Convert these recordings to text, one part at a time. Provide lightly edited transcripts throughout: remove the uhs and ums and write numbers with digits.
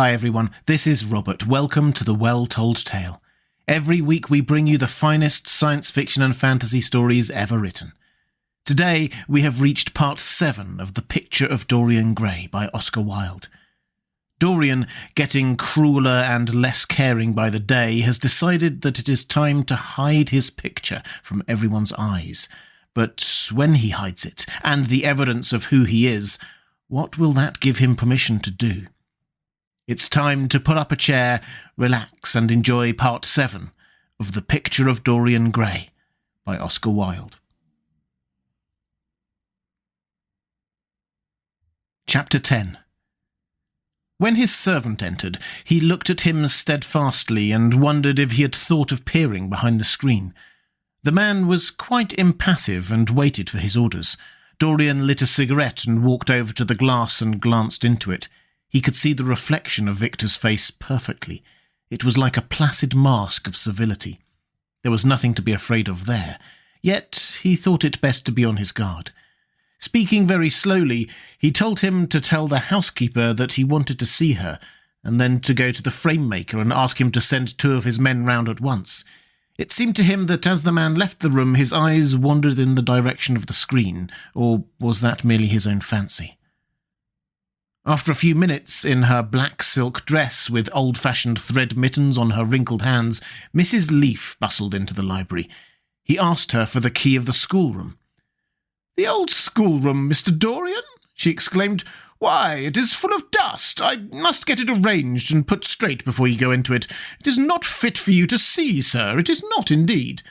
Hi everyone, this is Robert. Welcome to The Well-Told Tale. Every week we bring you the finest science fiction and fantasy stories ever written. Today we have reached part 7 of The Picture of Dorian Gray by Oscar Wilde. Dorian, getting crueler and less caring by the day, has decided that it is time to hide his picture from everyone's eyes. But when he hides it, and the evidence of who he is, what will that give him permission to do? It's time to pull up a chair, relax and enjoy part 7 of The Picture of Dorian Gray by Oscar Wilde. Chapter 10. When his servant entered, he looked at him steadfastly and wondered if he had thought of peering behind the screen. The man was quite impassive and waited for his orders. Dorian lit a cigarette and walked over to the glass and glanced into it. He could see the reflection of Victor's face perfectly. It was like a placid mask of civility. There was nothing to be afraid of there, yet he thought it best to be on his guard. Speaking very slowly, he told him to tell the housekeeper that he wanted to see her, and then to go to the frame-maker and ask him to send 2 of his men round at once. It seemed to him that as the man left the room, his eyes wandered in the direction of the screen, or was that merely his own fancy? After a few minutes, in her black silk dress with old-fashioned thread mittens on her wrinkled hands, Mrs. Leaf bustled into the library. He asked her for the key of the schoolroom. "The old schoolroom, Mr. Dorian?" she exclaimed. "Why, it is full of dust. I must get it arranged and put straight before you go into it. It is not fit for you to see, sir. It is not indeed."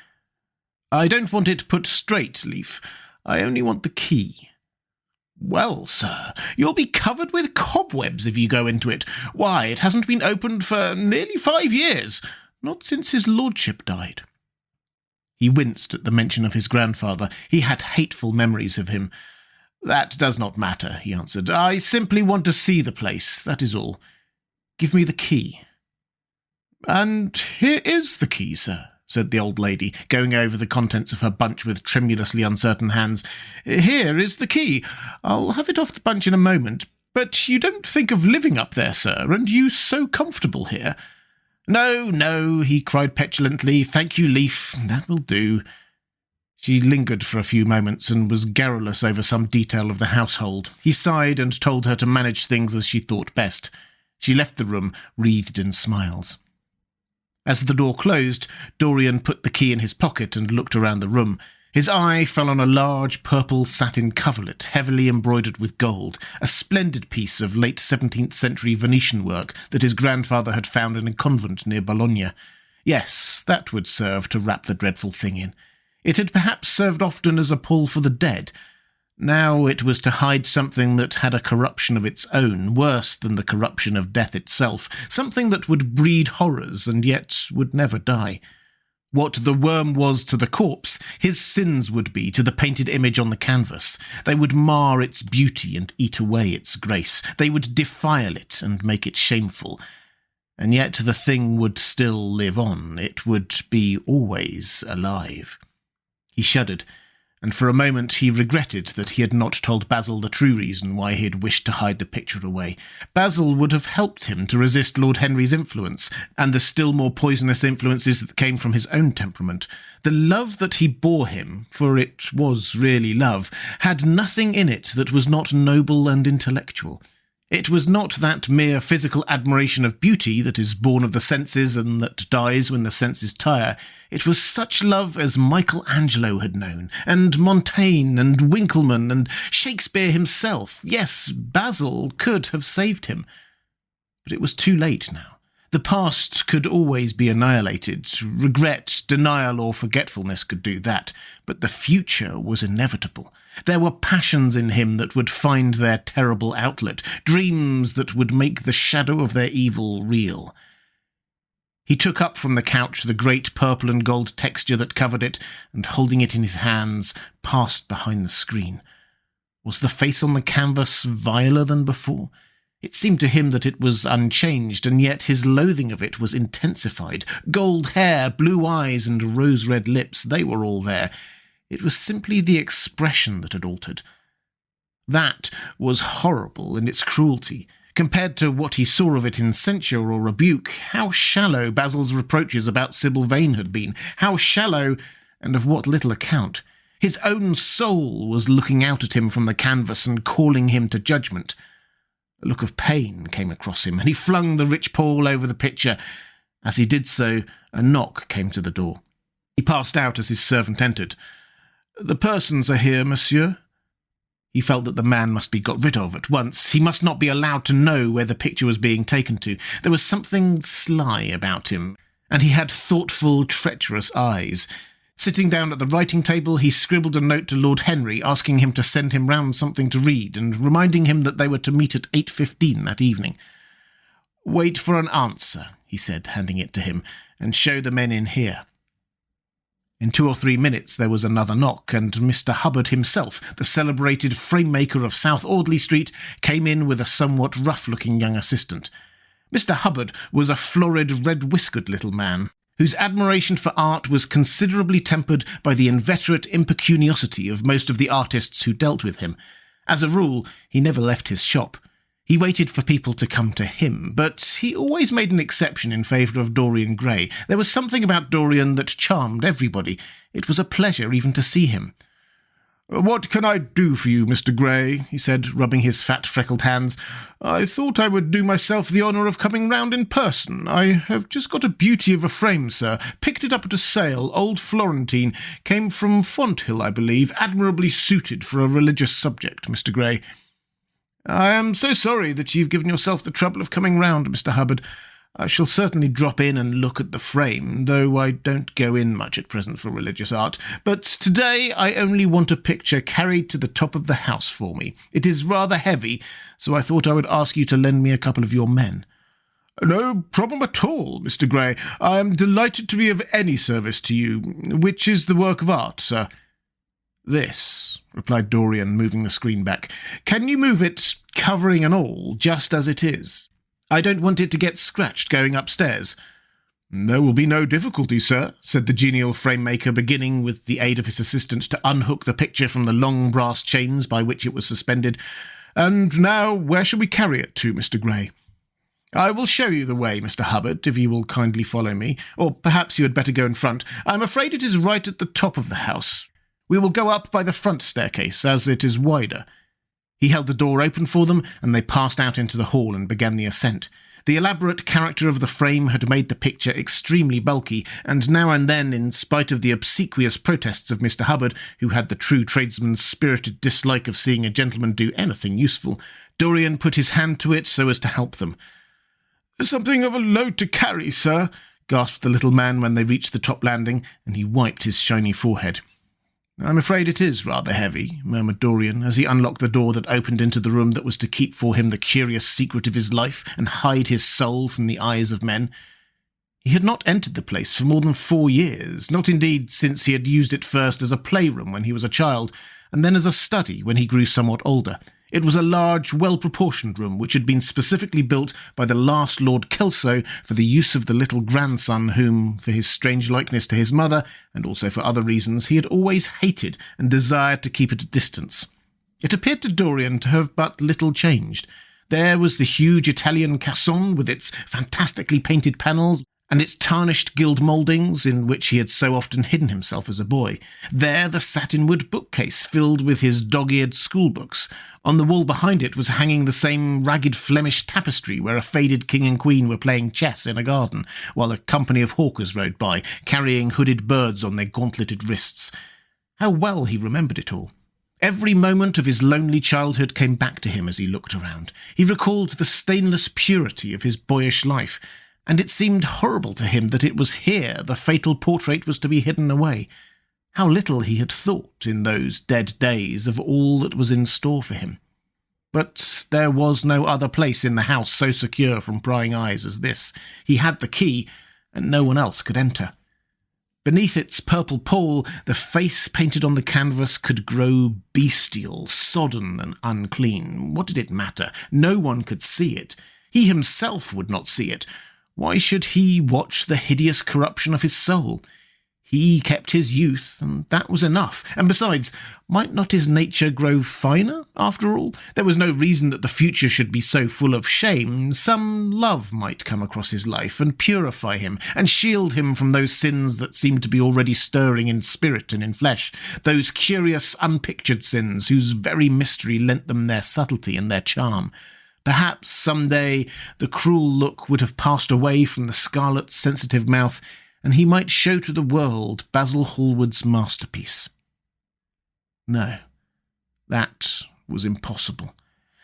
"I don't want it put straight, Leaf. I only want the key." "Well, sir, you'll be covered with cobwebs if you go into it. Why, it hasn't been opened for nearly 5 years, not since his lordship died." He winced at the mention of his grandfather. He had hateful memories of him. "That does not matter," he answered. "I simply want to see the place, that is all. Give me the key." "And here is the key, sir," said the old lady, going over the contents of her bunch with tremulously uncertain hands. "Here is the key. I'll have it off the bunch in a moment. But you don't think of living up there, sir, and you so comfortable here." "No, no," he cried petulantly. "Thank you, Leaf. That will do." She lingered for a few moments and was garrulous over some detail of the household. He sighed and told her to manage things as she thought best. She left the room, wreathed in smiles. As the door closed, Dorian put the key in his pocket and looked around the room. His eye fell on a large purple satin coverlet, heavily embroidered with gold, a splendid piece of late 17th century Venetian work that his grandfather had found in a convent near Bologna. Yes, that would serve to wrap the dreadful thing in. It had perhaps served often as a pall for the dead. Now it was to hide something that had a corruption of its own, worse than the corruption of death itself, something that would breed horrors and yet would never die. What the worm was to the corpse, his sins would be to the painted image on the canvas. They would mar its beauty and eat away its grace. They would defile it and make it shameful. And yet the thing would still live on. It would be always alive. He shuddered, and for a moment he regretted that he had not told Basil the true reason why he had wished to hide the picture away. Basil would have helped him to resist Lord Henry's influence, and the still more poisonous influences that came from his own temperament. The love that he bore him, for it was really love, had nothing in it that was not noble and intellectual. It was not that mere physical admiration of beauty that is born of the senses and that dies when the senses tire. It was such love as Michelangelo had known, and Montaigne and Winckelmann and Shakespeare himself. Yes, Basil could have saved him. But it was too late now. The past could always be annihilated. Regret, denial, or forgetfulness could do that. But the future was inevitable. There were passions in him that would find their terrible outlet, dreams that would make the shadow of their evil real. He took up from the couch the great purple and gold texture that covered it, and holding it in his hands, passed behind the screen. Was the face on the canvas viler than before? It seemed to him that it was unchanged, and yet his loathing of it was intensified. Gold hair, blue eyes, and rose-red lips, they were all there. It was simply the expression that had altered. That was horrible in its cruelty, Compared to what he saw of it in censure or rebuke, how shallow Basil's reproaches about Sybil Vane had been, how shallow, and of what little account. His own soul was looking out at him from the canvas and calling him to judgment. A look of pain came across him, and he flung the rich pall over the picture. As he did so, a knock came to the door. He passed out as his servant entered. "The persons are here, monsieur." He felt that the man must be got rid of at once. He must not be allowed to know where the picture was being taken to. There was something sly about him, and he had thoughtful, treacherous eyes. Sitting down at the writing table, he scribbled a note to Lord Henry, asking him to send him round something to read, and reminding him that they were to meet at 8:15 that evening. "Wait for an answer," he said, handing it to him, "and show the men in here." In 2 or 3 minutes there was another knock, and Mr. Hubbard himself, the celebrated frame-maker of South Audley Street, came in with a somewhat rough-looking young assistant. Mr. Hubbard was a florid, red-whiskered little man, whose admiration for art was considerably tempered by the inveterate impecuniosity of most of the artists who dealt with him. As a rule, he never left his shop. He waited for people to come to him, but he always made an exception in favour of Dorian Gray. There was something about Dorian that charmed everybody. It was a pleasure even to see him. "What can I do for you, Mr. Gray?" he said, rubbing his fat, freckled hands. "I thought I would do myself the honour of coming round in person. I have just got a beauty of a frame, sir. Picked it up at a sale, old Florentine. Came from Fonthill, I believe. Admirably suited for a religious subject, Mr. Gray." "I am so sorry that you've given yourself the trouble of coming round, Mr. Hubbard. I shall certainly drop in and look at the frame, though I don't go in much at present for religious art. But today I only want a picture carried to the top of the house for me. It is rather heavy, so I thought I would ask you to lend me a couple of your men." "No problem at all, Mr. Gray. I am delighted to be of any service to you. Which is the work of art, sir?" "This," replied Dorian, moving the screen back. "Can you move it, covering and all, just as it is? I don't want it to get scratched going upstairs." "There will be no difficulty, sir," said the genial frame-maker, beginning, with the aid of his assistant, to unhook the picture from the long brass chains by which it was suspended. "And now, where shall we carry it to, Mr. Gray?" "I will show you the way, Mr. Hubbard, if you will kindly follow me. Or perhaps you had better go in front. I am afraid it is right at the top of the house. We will go up by the front staircase, as it is wider." He held the door open for them, and they passed out into the hall and began the ascent. The elaborate character of the frame had made the picture extremely bulky, and now and then, in spite of the obsequious protests of Mr. Hubbard, who had the true tradesman's spirited dislike of seeing a gentleman do anything useful, Dorian put his hand to it so as to help them. "Something of a load to carry, sir," gasped the little man when they reached the top landing, and he wiped his shiny forehead. "I'm afraid it is rather heavy," murmured Dorian, as he unlocked the door that opened into the room that was to keep for him the curious secret of his life and hide his soul from the eyes of men. He had not entered the place for more than 4 years, not indeed since he had used it first as a playroom when he was a child, and then as a study when he grew somewhat older. It was a large, well-proportioned room which had been specifically built by the last Lord Kelso for the use of the little grandson whom, for his strange likeness to his mother, and also for other reasons, he had always hated and desired to keep at a distance. It appeared to Dorian to have but little changed. There was the huge Italian cassone with its fantastically painted panels and its tarnished gilt mouldings in which he had so often hidden himself as a boy. There the satinwood bookcase filled with his dog-eared schoolbooks. On the wall behind it was hanging the same ragged Flemish tapestry where a faded king and queen were playing chess in a garden, while a company of hawkers rode by, carrying hooded birds on their gauntleted wrists. How well he remembered it all. Every moment of his lonely childhood came back to him as he looked around. He recalled the stainless purity of his boyish life, and it seemed horrible to him that it was here the fatal portrait was to be hidden away. How little he had thought, in those dead days, of all that was in store for him. But there was no other place in the house so secure from prying eyes as this. He had the key, and no one else could enter. Beneath its purple pall, the face painted on the canvas could grow bestial, sodden and unclean. What did it matter? No one could see it. He himself would not see it. Why should he watch the hideous corruption of his soul? He kept his youth, and that was enough. And besides, might not his nature grow finer, after all? There was no reason that the future should be so full of shame. Some love might come across his life and purify him, and shield him from those sins that seemed to be already stirring in spirit and in flesh, those curious, unpictured sins whose very mystery lent them their subtlety and their charm. Perhaps some day the cruel look would have passed away from the scarlet, sensitive mouth, and he might show to the world Basil Hallward's masterpiece. No, that was impossible.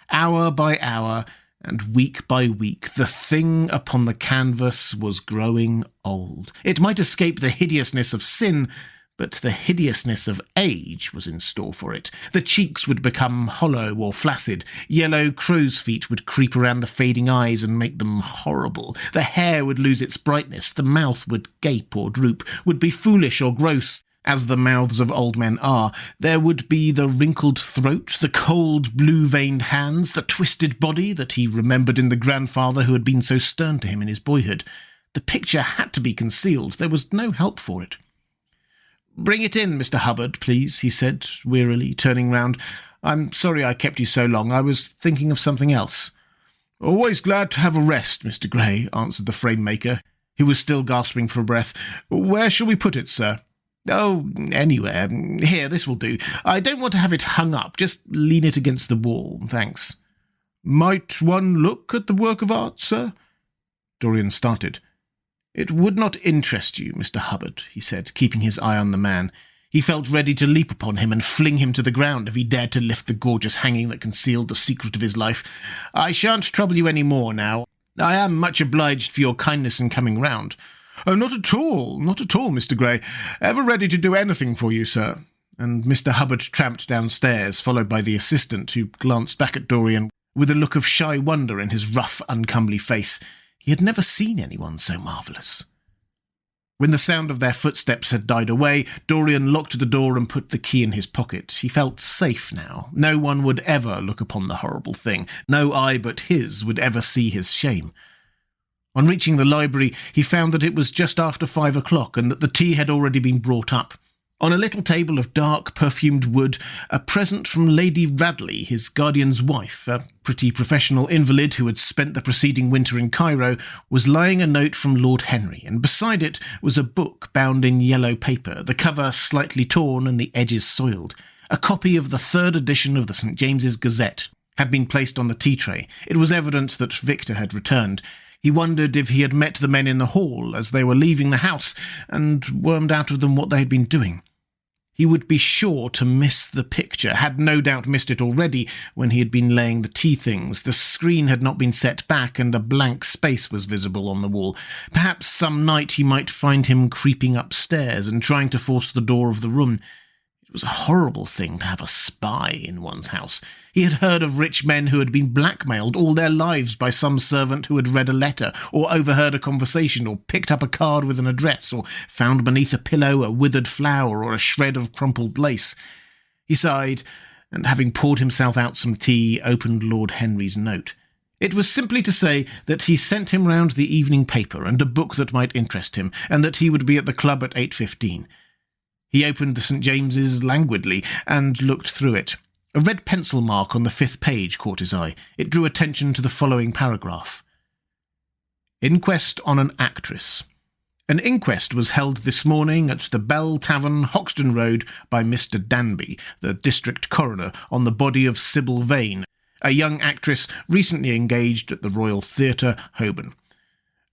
Hour by hour and week by week, the thing upon the canvas was growing old. It might escape the hideousness of sin, but the hideousness of age was in store for it. The cheeks would become hollow or flaccid. Yellow crow's feet would creep around the fading eyes and make them horrible. The hair would lose its brightness. The mouth would gape or droop, would be foolish or gross, as the mouths of old men are. There would be the wrinkled throat, the cold blue-veined hands, the twisted body that he remembered in the grandfather who had been so stern to him in his boyhood. The picture had to be concealed. There was no help for it. "Bring it in, Mr. Hubbard, please," he said, wearily, turning round. "I'm sorry I kept you so long. I was thinking of something else." "Always glad to have a rest, Mr. Gray," answered the frame-maker, who was still gasping for breath. "Where shall we put it, sir?" "Oh, anywhere. Here, this will do. I don't want to have it hung up. Just lean it against the wall, thanks." "Might one look at the work of art, sir?" Dorian started. "It would not interest you, Mr. Hubbard," he said, keeping his eye on the man. He felt ready to leap upon him and fling him to the ground if he dared to lift the gorgeous hanging that concealed the secret of his life. "I shan't trouble you any more now. I am much obliged for your kindness in coming round." "Oh, not at all, Mr. Gray. Ever ready to do anything for you, sir." And Mr. Hubbard tramped downstairs, followed by the assistant, who glanced back at Dorian with a look of shy wonder in his rough, uncomely face. He had never seen anyone so marvellous. When the sound of their footsteps had died away, Dorian locked the door and put the key in his pocket. He felt safe now. No one would ever look upon the horrible thing. No eye but his would ever see his shame. On reaching the library, he found that it was just after 5 o'clock and that the tea had already been brought up. On a little table of dark, perfumed wood, a present from Lady Radley, his guardian's wife, a pretty professional invalid who had spent the preceding winter in Cairo, was lying a note from Lord Henry, and beside it was a book bound in yellow paper, the cover slightly torn and the edges soiled. A copy of the 3rd edition of the St. James's Gazette had been placed on the tea-tray. It was evident that Victor had returned. He wondered if he had met the men in the hall as they were leaving the house, and wormed out of them what they had been doing. He would be sure to miss the picture, had no doubt missed it already when he had been laying the tea things. The screen had not been set back, and a blank space was visible on the wall. Perhaps some night he might find him creeping upstairs and trying to force the door of the room. It was a horrible thing to have a spy in one's house. He had heard of rich men who had been blackmailed all their lives by some servant who had read a letter, or overheard a conversation, or picked up a card with an address, or found beneath a pillow a withered flower or a shred of crumpled lace. He sighed, and having poured himself out some tea, opened Lord Henry's note. It was simply to say that he sent him round the evening paper and a book that might interest him, and that he would be at the club at 8:15. He opened the St. James's languidly and looked through it. A red pencil mark on the 5th page caught his eye. It drew attention to the following paragraph. Inquest on an actress. An inquest was held this morning at the Bell Tavern, Hoxton Road, by Mr. Danby, the district coroner, on the body of Sybil Vane, a young actress recently engaged at the Royal Theatre, Holborn.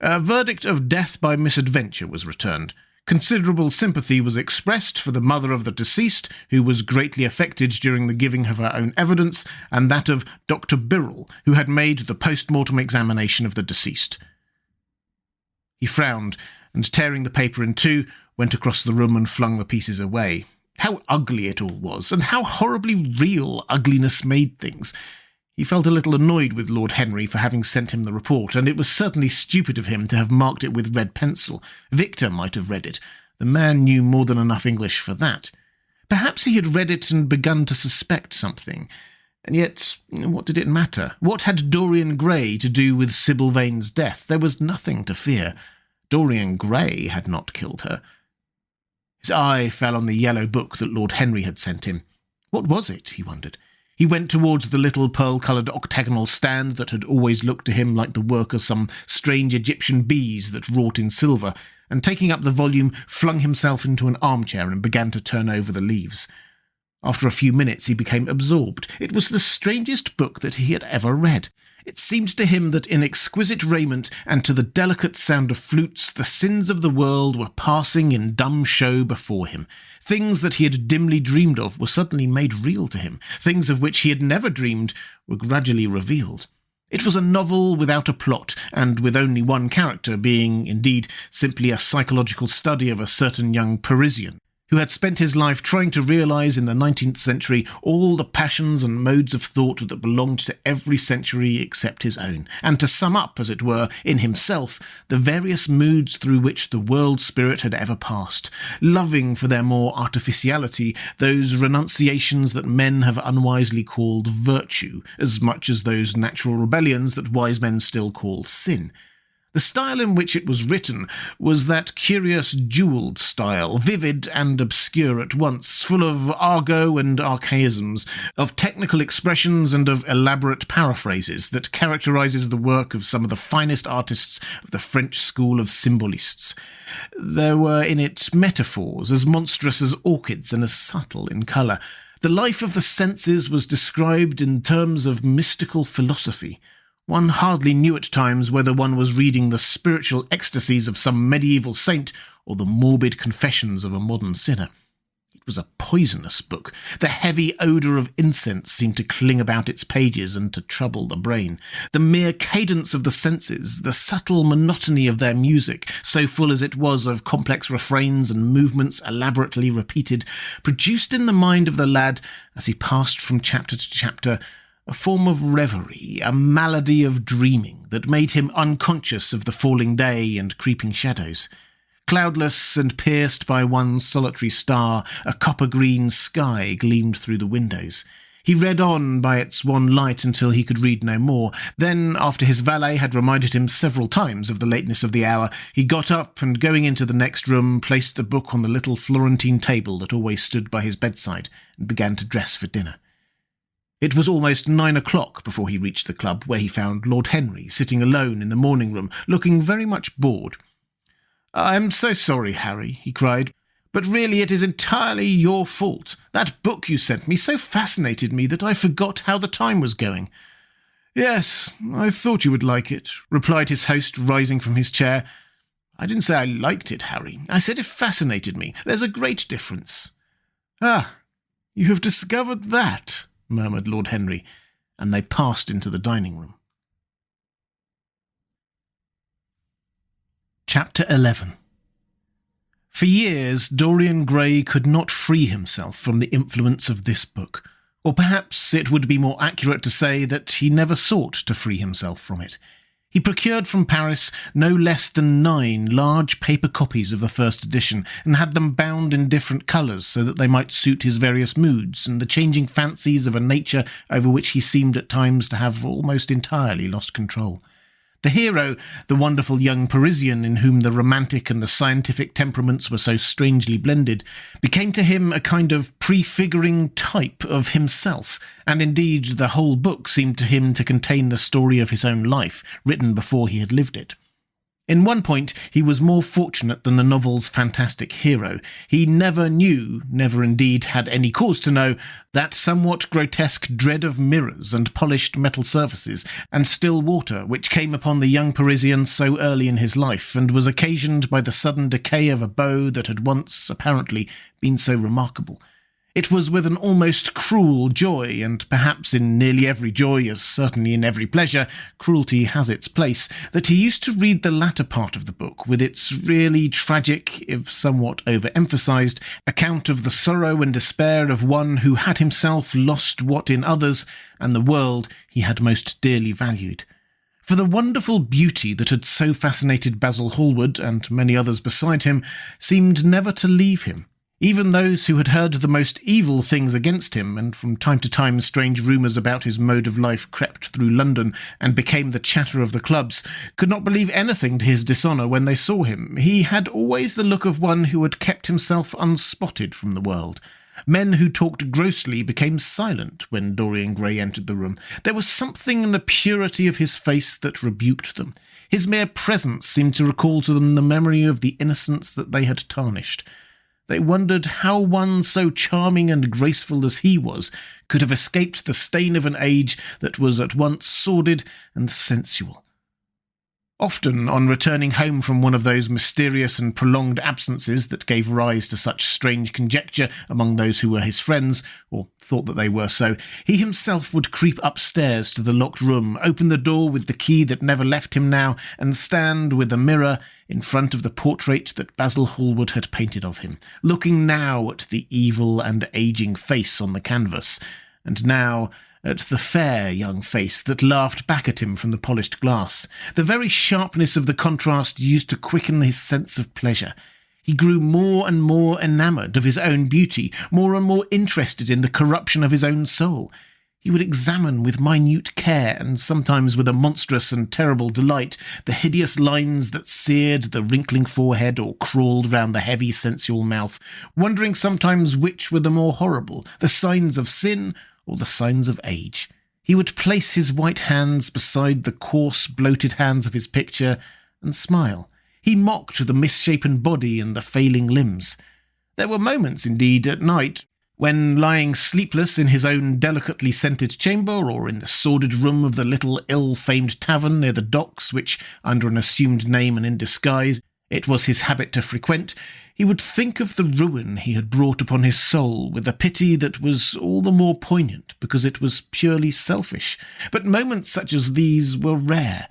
A verdict of death by misadventure was returned. Considerable sympathy was expressed for the mother of the deceased, who was greatly affected during the giving of her own evidence, and that of Dr. Birrell, who had made the post-mortem examination of the deceased. He frowned, and tearing the paper in two, went across the room and flung the pieces away. How ugly it all was, and how horribly real ugliness made things. He felt a little annoyed with Lord Henry for having sent him the report, and it was certainly stupid of him to have marked it with red pencil. Victor might have read it. The man knew more than enough English for that. Perhaps he had read it and begun to suspect something. And yet, what did it matter? What had Dorian Gray to do with Sybil Vane's death? There was nothing to fear. Dorian Gray had not killed her. His eye fell on the yellow book that Lord Henry had sent him. What was it, he wondered. He went towards the little pearl-coloured octagonal stand that had always looked to him like the work of some strange Egyptian bees that wrought in silver, and taking up the volume, flung himself into an armchair and began to turn over the leaves. After a few minutes he became absorbed. It was the strangest book that he had ever read. It seemed to him that in exquisite raiment and to the delicate sound of flutes, the sins of the world were passing in dumb show before him. Things that he had dimly dreamed of were suddenly made real to him. Things of which he had never dreamed were gradually revealed. It was a novel without a plot, and with only one character, being, indeed, simply a psychological study of a certain young Parisian, who had spent his life trying to realise in the 19th century all the passions and modes of thought that belonged to every century except his own, and to sum up, as it were, in himself, the various moods through which the world spirit had ever passed, loving for their more artificiality those renunciations that men have unwisely called virtue, as much as those natural rebellions that wise men still call sin. The style in which it was written was that curious jewelled style, vivid and obscure at once, full of argot and archaisms, of technical expressions and of elaborate paraphrases that characterises the work of some of the finest artists of the French school of symbolists. There were in it metaphors as monstrous as orchids and as subtle in colour. The life of the senses was described in terms of mystical philosophy. One hardly knew at times whether one was reading the spiritual ecstasies of some medieval saint or the morbid confessions of a modern sinner. It was a poisonous book. The heavy odour of incense seemed to cling about its pages and to trouble the brain. The mere cadence of the senses, the subtle monotony of their music, so full as it was of complex refrains and movements elaborately repeated, produced in the mind of the lad, as he passed from chapter to chapter, a form of reverie, a malady of dreaming that made him unconscious of the falling day and creeping shadows. Cloudless and pierced by one solitary star, a copper-green sky gleamed through the windows. He read on by its one light until he could read no more. Then, after his valet had reminded him several times of the lateness of the hour, he got up and, going into the next room, placed the book on the little Florentine table that always stood by his bedside and began to dress for dinner. It was almost 9 o'clock before he reached the club, where he found Lord Henry sitting alone in the morning-room, looking very much bored. "I'm so sorry, Harry," he cried, "but really it is entirely your fault. That book you sent me so fascinated me that I forgot how the time was going." "Yes, I thought you would like it," replied his host, rising from his chair. "I didn't say I liked it, Harry. I said it fascinated me. There's a great difference." "Ah, you have discovered that," murmured Lord Henry, and they passed into the dining-room. Chapter 11. For years, Dorian Gray could not free himself from the influence of this book, or perhaps it would be more accurate to say that he never sought to free himself from it. He procured from Paris no less than 9 large paper copies of the first edition, and had them bound in different colours so that they might suit his various moods and the changing fancies of a nature over which he seemed at times to have almost entirely lost control. The hero, the wonderful young Parisian in whom the romantic and the scientific temperaments were so strangely blended, became to him a kind of prefiguring type of himself, and indeed the whole book seemed to him to contain the story of his own life, written before he had lived it. In one point he was more fortunate than the novel's fantastic hero. He never knew, never indeed had any cause to know, that somewhat grotesque dread of mirrors and polished metal surfaces and still water which came upon the young Parisian so early in his life, and was occasioned by the sudden decay of a beau that had once, apparently, been so remarkable. It was with an almost cruel joy, and perhaps in nearly every joy, as certainly in every pleasure, cruelty has its place, that he used to read the latter part of the book, with its really tragic, if somewhat over-emphasised, account of the sorrow and despair of one who had himself lost what in others, and the world, he had most dearly valued. For the wonderful beauty that had so fascinated Basil Hallward, and many others beside him, seemed never to leave him. Even those who had heard the most evil things against him, and from time to time strange rumours about his mode of life crept through London and became the chatter of the clubs, could not believe anything to his dishonour when they saw him. He had always the look of one who had kept himself unspotted from the world. Men who talked grossly became silent when Dorian Gray entered the room. There was something in the purity of his face that rebuked them. His mere presence seemed to recall to them the memory of the innocence that they had tarnished. They wondered how one so charming and graceful as he was could have escaped the stain of an age that was at once sordid and sensual. Often, on returning home from one of those mysterious and prolonged absences that gave rise to such strange conjecture among those who were his friends, or thought that they were so, he himself would creep upstairs to the locked room, open the door with the key that never left him now, and stand with a mirror in front of the portrait that Basil Hallward had painted of him, looking now at the evil and ageing face on the canvas, and now at the fair young face that laughed back at him from the polished glass. The very sharpness of the contrast used to quicken his sense of pleasure. He grew more and more enamoured of his own beauty, more and more interested in the corruption of his own soul. He would examine with minute care, and sometimes with a monstrous and terrible delight, the hideous lines that seared the wrinkling forehead or crawled round the heavy sensual mouth, wondering sometimes which were the more horrible, the signs of sin or the signs of age. He would place his white hands beside the coarse, bloated hands of his picture and smile. He mocked the misshapen body and the failing limbs. There were moments, indeed, at night, when, lying sleepless in his own delicately scented chamber, or in the sordid room of the little ill-famed tavern near the docks, which, under an assumed name and in disguise, it was his habit to frequent, he would think of the ruin he had brought upon his soul with a pity that was all the more poignant because it was purely selfish. But moments such as these were rare.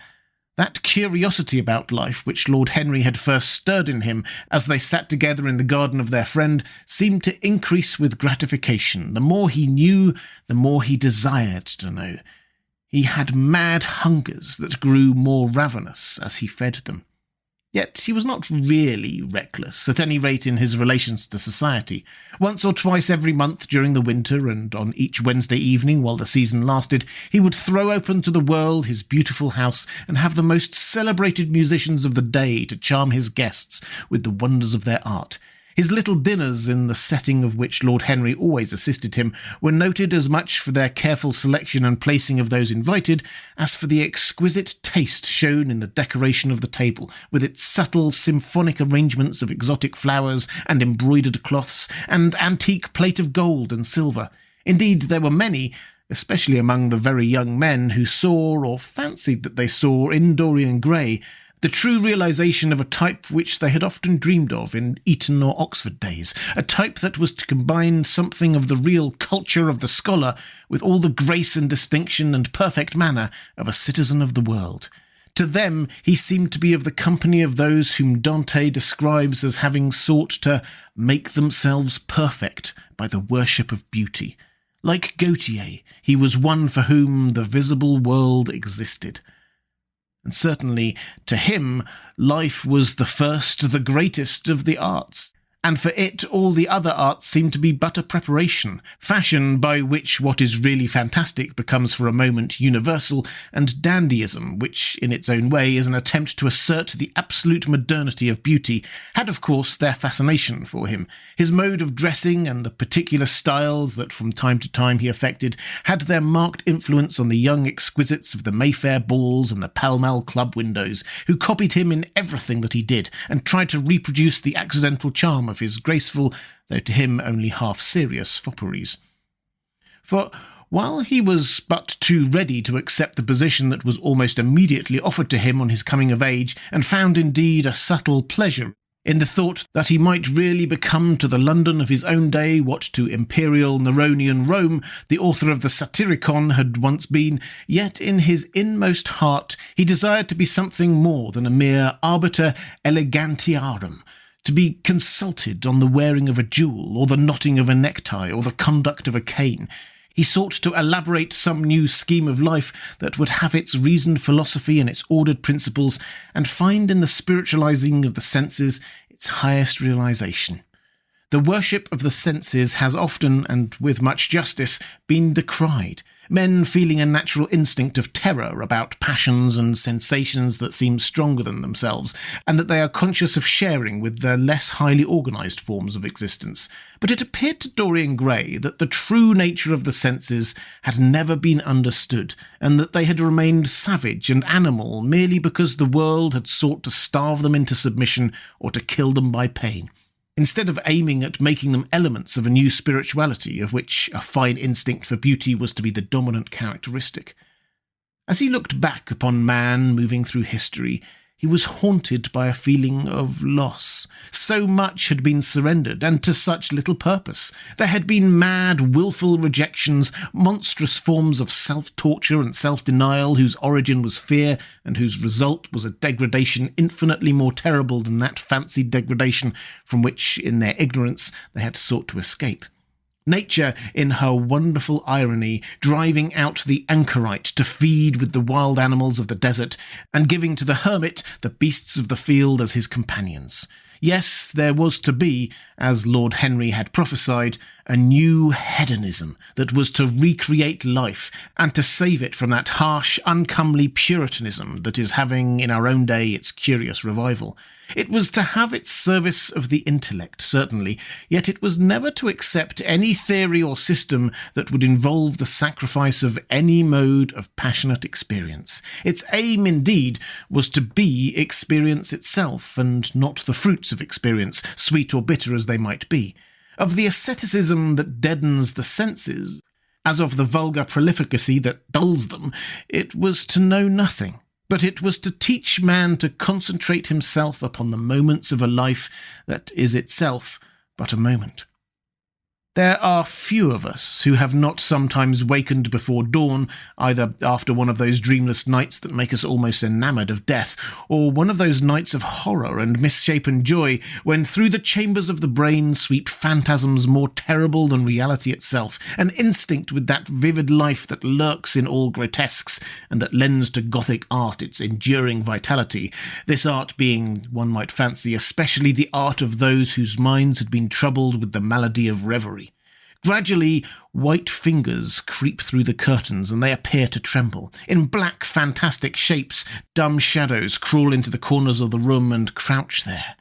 That curiosity about life which Lord Henry had first stirred in him as they sat together in the garden of their friend seemed to increase with gratification. The more he knew, the more he desired to know. He had mad hungers that grew more ravenous as he fed them. Yet he was not really reckless, at any rate in his relations to society. Once or twice every month during the winter, and on each Wednesday evening while the season lasted, he would throw open to the world his beautiful house and have the most celebrated musicians of the day to charm his guests with the wonders of their art. His little dinners, in the setting of which Lord Henry always assisted him, were noted as much for their careful selection and placing of those invited as for the exquisite taste shown in the decoration of the table, with its subtle symphonic arrangements of exotic flowers and embroidered cloths, and antique plate of gold and silver. Indeed, there were many, especially among the very young men, who saw, or fancied that they saw, in Dorian Gray, the true realisation of a type which they had often dreamed of in Eton or Oxford days, a type that was to combine something of the real culture of the scholar with all the grace and distinction and perfect manner of a citizen of the world. To them he seemed to be of the company of those whom Dante describes as having sought to make themselves perfect by the worship of beauty. Like Gautier, he was one for whom the visible world existed. And certainly, to him, life was the first, the greatest of the arts, and for it all the other arts seem to be but a preparation, fashion by which what is really fantastic becomes for a moment universal, and dandyism, which in its own way is an attempt to assert the absolute modernity of beauty, had of course their fascination for him. His mode of dressing and the particular styles that from time to time he affected had their marked influence on the young exquisites of the Mayfair balls and the Pall Mall club windows, who copied him in everything that he did, and tried to reproduce the accidental charm of his graceful, though to him only half-serious, fopperies. For while he was but too ready to accept the position that was almost immediately offered to him on his coming of age, and found indeed a subtle pleasure in the thought that he might really become to the London of his own day what to imperial Neronian Rome the author of the Satyricon had once been, yet in his inmost heart he desired to be something more than a mere arbiter elegantiarum, to be consulted on the wearing of a jewel, or the knotting of a necktie, or the conduct of a cane. He sought to elaborate some new scheme of life that would have its reasoned philosophy and its ordered principles, and find in the spiritualizing of the senses its highest realization. The worship of the senses has often, and with much justice, been decried, men feeling a natural instinct of terror about passions and sensations that seem stronger than themselves, and that they are conscious of sharing with their less highly organised forms of existence. But it appeared to Dorian Gray that the true nature of the senses had never been understood, and that they had remained savage and animal merely because the world had sought to starve them into submission or to kill them by pain, instead of aiming at making them elements of a new spirituality of which a fine instinct for beauty was to be the dominant characteristic. As he looked back upon man moving through history, he was haunted by a feeling of loss. So much had been surrendered, and to such little purpose. There had been mad, wilful rejections, monstrous forms of self-torture and self-denial whose origin was fear, and whose result was a degradation infinitely more terrible than that fancied degradation from which, in their ignorance, they had sought to escape. Nature, in her wonderful irony, driving out the anchorite to feed with the wild animals of the desert, and giving to the hermit the beasts of the field as his companions. Yes, there was to be, as Lord Henry had prophesied, a new hedonism that was to recreate life and to save it from that harsh, uncomely puritanism that is having in our own day its curious revival. It was to have its service of the intellect, certainly, yet it was never to accept any theory or system that would involve the sacrifice of any mode of passionate experience. Its aim, indeed, was to be experience itself, and not the fruits of experience, sweet or bitter as they might be. Of the asceticism that deadens the senses, as of the vulgar prolificacy that dulls them, it was to know nothing. But it was to teach man to concentrate himself upon the moments of a life that is itself but a moment. There are few of us who have not sometimes wakened before dawn, either after one of those dreamless nights that make us almost enamoured of death, or one of those nights of horror and misshapen joy, when through the chambers of the brain sweep phantasms more terrible than reality itself, an instinct with that vivid life that lurks in all grotesques, and that lends to Gothic art its enduring vitality, this art being, one might fancy, especially the art of those whose minds had been troubled with the malady of reverie. Gradually, white fingers creep through the curtains and they appear to tremble. In black, fantastic shapes, dumb shadows crawl into the corners of the room and crouch there.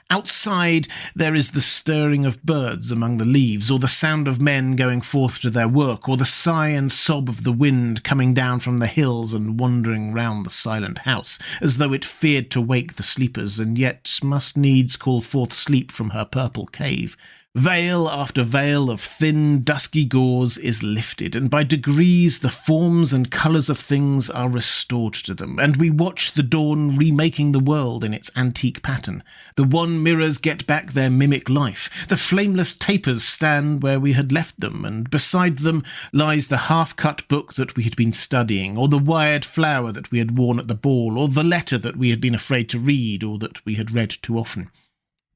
Outside, there is the stirring of birds among the leaves, or the sound of men going forth to their work, or the sigh and sob of the wind coming down from the hills and wandering round the silent house, as though it feared to wake the sleepers, and yet must needs call forth sleep from her purple cave. Veil after veil of thin, dusky gauze is lifted, and by degrees the forms and colours of things are restored to them, and we watch the dawn remaking the world in its antique pattern. The wan mirrors get back their mimic life. The flameless tapers stand where we had left them, and beside them lies the half-cut book that we had been studying, or the wired flower that we had worn at the ball, or the letter that we had been afraid to read, or that we had read too often.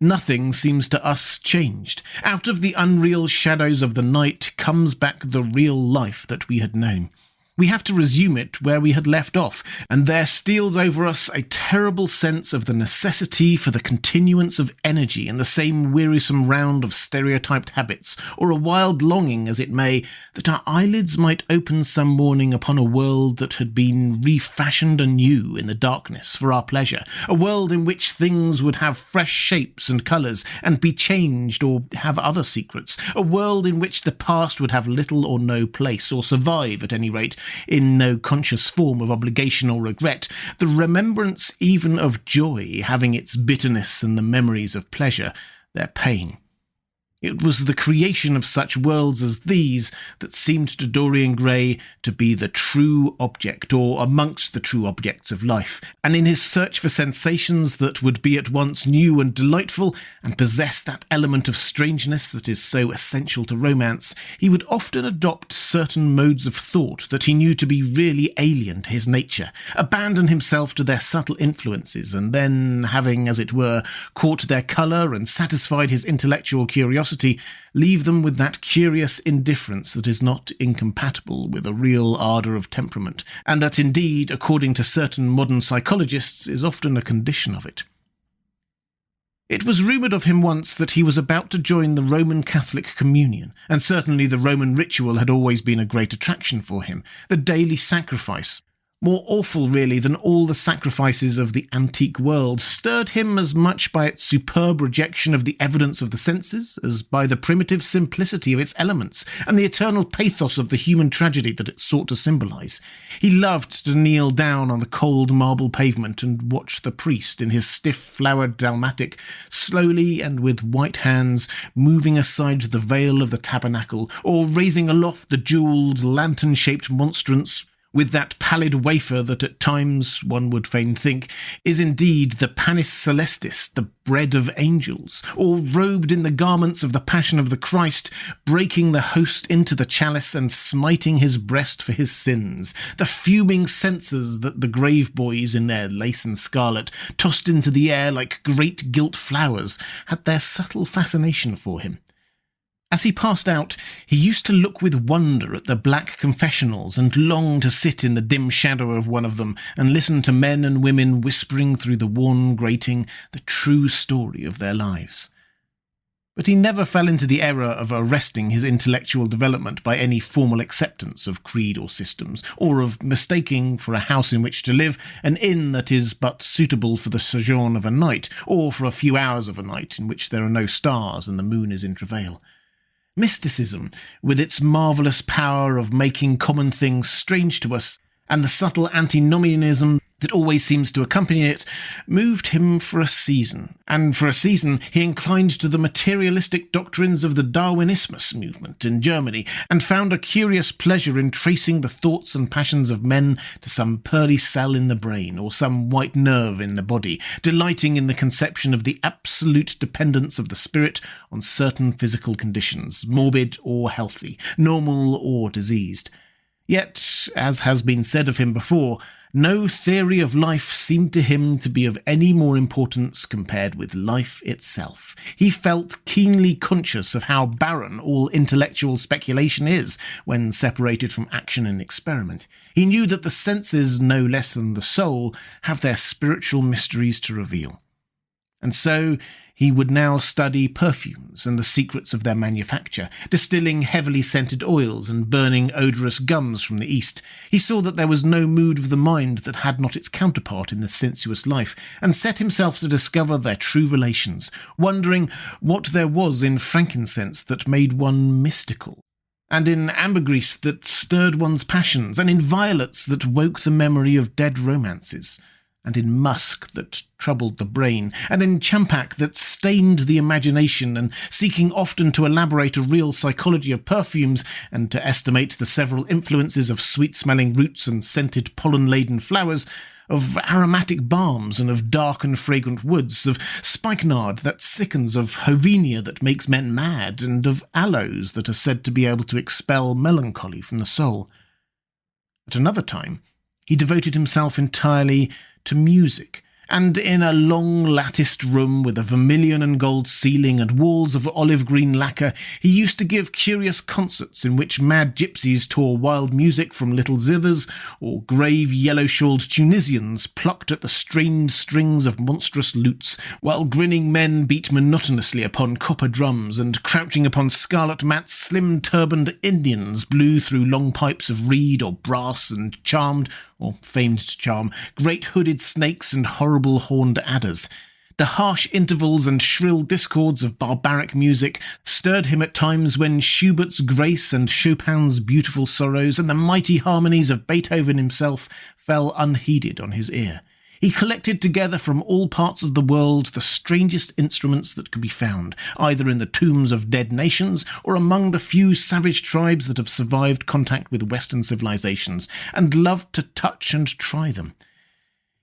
Nothing seems to us changed. Out of the unreal shadows of the night comes back the real life that we had known. We have to resume it where we had left off, and there steals over us a terrible sense of the necessity for the continuance of energy in the same wearisome round of stereotyped habits, or a wild longing, as it may, that our eyelids might open some morning upon a world that had been refashioned anew in the darkness for our pleasure, a world in which things would have fresh shapes and colours, and be changed or have other secrets, a world in which the past would have little or no place, or survive, at any rate, in no conscious form of obligation or regret, the remembrance even of joy having its bitterness and the memories of pleasure their pain. It was the creation of such worlds as these that seemed to Dorian Gray to be the true object, or amongst the true objects of life, and in his search for sensations that would be at once new and delightful, and possess that element of strangeness that is so essential to romance, he would often adopt certain modes of thought that he knew to be really alien to his nature, abandon himself to their subtle influences, and then, having, as it were, caught their colour and satisfied his intellectual curiosity, leave them with that curious indifference that is not incompatible with a real ardour of temperament, and that indeed, according to certain modern psychologists, is often a condition of it. It was rumoured of him once that he was about to join the Roman Catholic communion, and certainly the Roman ritual had always been a great attraction for him, the daily sacrifice. More awful, really, than all the sacrifices of the antique world, stirred him as much by its superb rejection of the evidence of the senses as by the primitive simplicity of its elements and the eternal pathos of the human tragedy that it sought to symbolise. He loved to kneel down on the cold marble pavement and watch the priest, in his stiff flowered dalmatic, slowly and with white hands, moving aside the veil of the tabernacle, or raising aloft the jewelled, lantern-shaped monstrance with that pallid wafer that at times, one would fain think, is indeed the panis celestis, the bread of angels, or robed in the garments of the passion of the Christ, breaking the host into the chalice and smiting his breast for his sins, the fuming censers that the grave boys in their lace and scarlet tossed into the air like great gilt flowers, had their subtle fascination for him. As he passed out, he used to look with wonder at the black confessionals and long to sit in the dim shadow of one of them and listen to men and women whispering through the worn grating the true story of their lives. But he never fell into the error of arresting his intellectual development by any formal acceptance of creed or systems, or of mistaking for a house in which to live an inn that is but suitable for the sojourn of a night, or for a few hours of a night in which there are no stars and the moon is in travail. Mysticism, with its marvellous power of making common things strange to us, and the subtle antinomianism that always seems to accompany it, moved him for a season, and for a season he inclined to the materialistic doctrines of the Darwinismus movement in Germany, and found a curious pleasure in tracing the thoughts and passions of men to some pearly cell in the brain, or some white nerve in the body, delighting in the conception of the absolute dependence of the spirit on certain physical conditions, morbid or healthy, normal or diseased. Yet, as has been said of him before, no theory of life seemed to him to be of any more importance compared with life itself. He felt keenly conscious of how barren all intellectual speculation is when separated from action and experiment. He knew that the senses, no less than the soul, have their spiritual mysteries to reveal. And so he would now study perfumes and the secrets of their manufacture, distilling heavily scented oils and burning odorous gums from the East. He saw that there was no mood of the mind that had not its counterpart in the sensuous life, and set himself to discover their true relations, wondering what there was in frankincense that made one mystical, and in ambergris that stirred one's passions, and in violets that woke the memory of dead romances, and in musk that troubled the brain, and in champak that stained the imagination, and seeking often to elaborate a real psychology of perfumes, and to estimate the several influences of sweet-smelling roots and scented pollen-laden flowers, of aromatic balms and of dark and fragrant woods, of spikenard that sickens, of hovenia that makes men mad, and of aloes that are said to be able to expel melancholy from the soul. At another time, he devoted himself entirely to music, and in a long latticed room with a vermilion and gold ceiling and walls of olive-green lacquer, he used to give curious concerts in which mad gypsies tore wild music from little zithers, or grave yellow-shawled Tunisians plucked at the strained strings of monstrous lutes, while grinning men beat monotonously upon copper drums, and crouching upon scarlet mats, slim-turbaned Indians blew through long pipes of reed or brass, and charmed, or feigned to charm, great hooded snakes and horrible horned adders. The harsh intervals and shrill discords of barbaric music stirred him at times when Schubert's grace and Chopin's beautiful sorrows and the mighty harmonies of Beethoven himself fell unheeded on his ear. He collected together from all parts of the world the strangest instruments that could be found, either in the tombs of dead nations or among the few savage tribes that have survived contact with Western civilizations, and loved to touch and try them.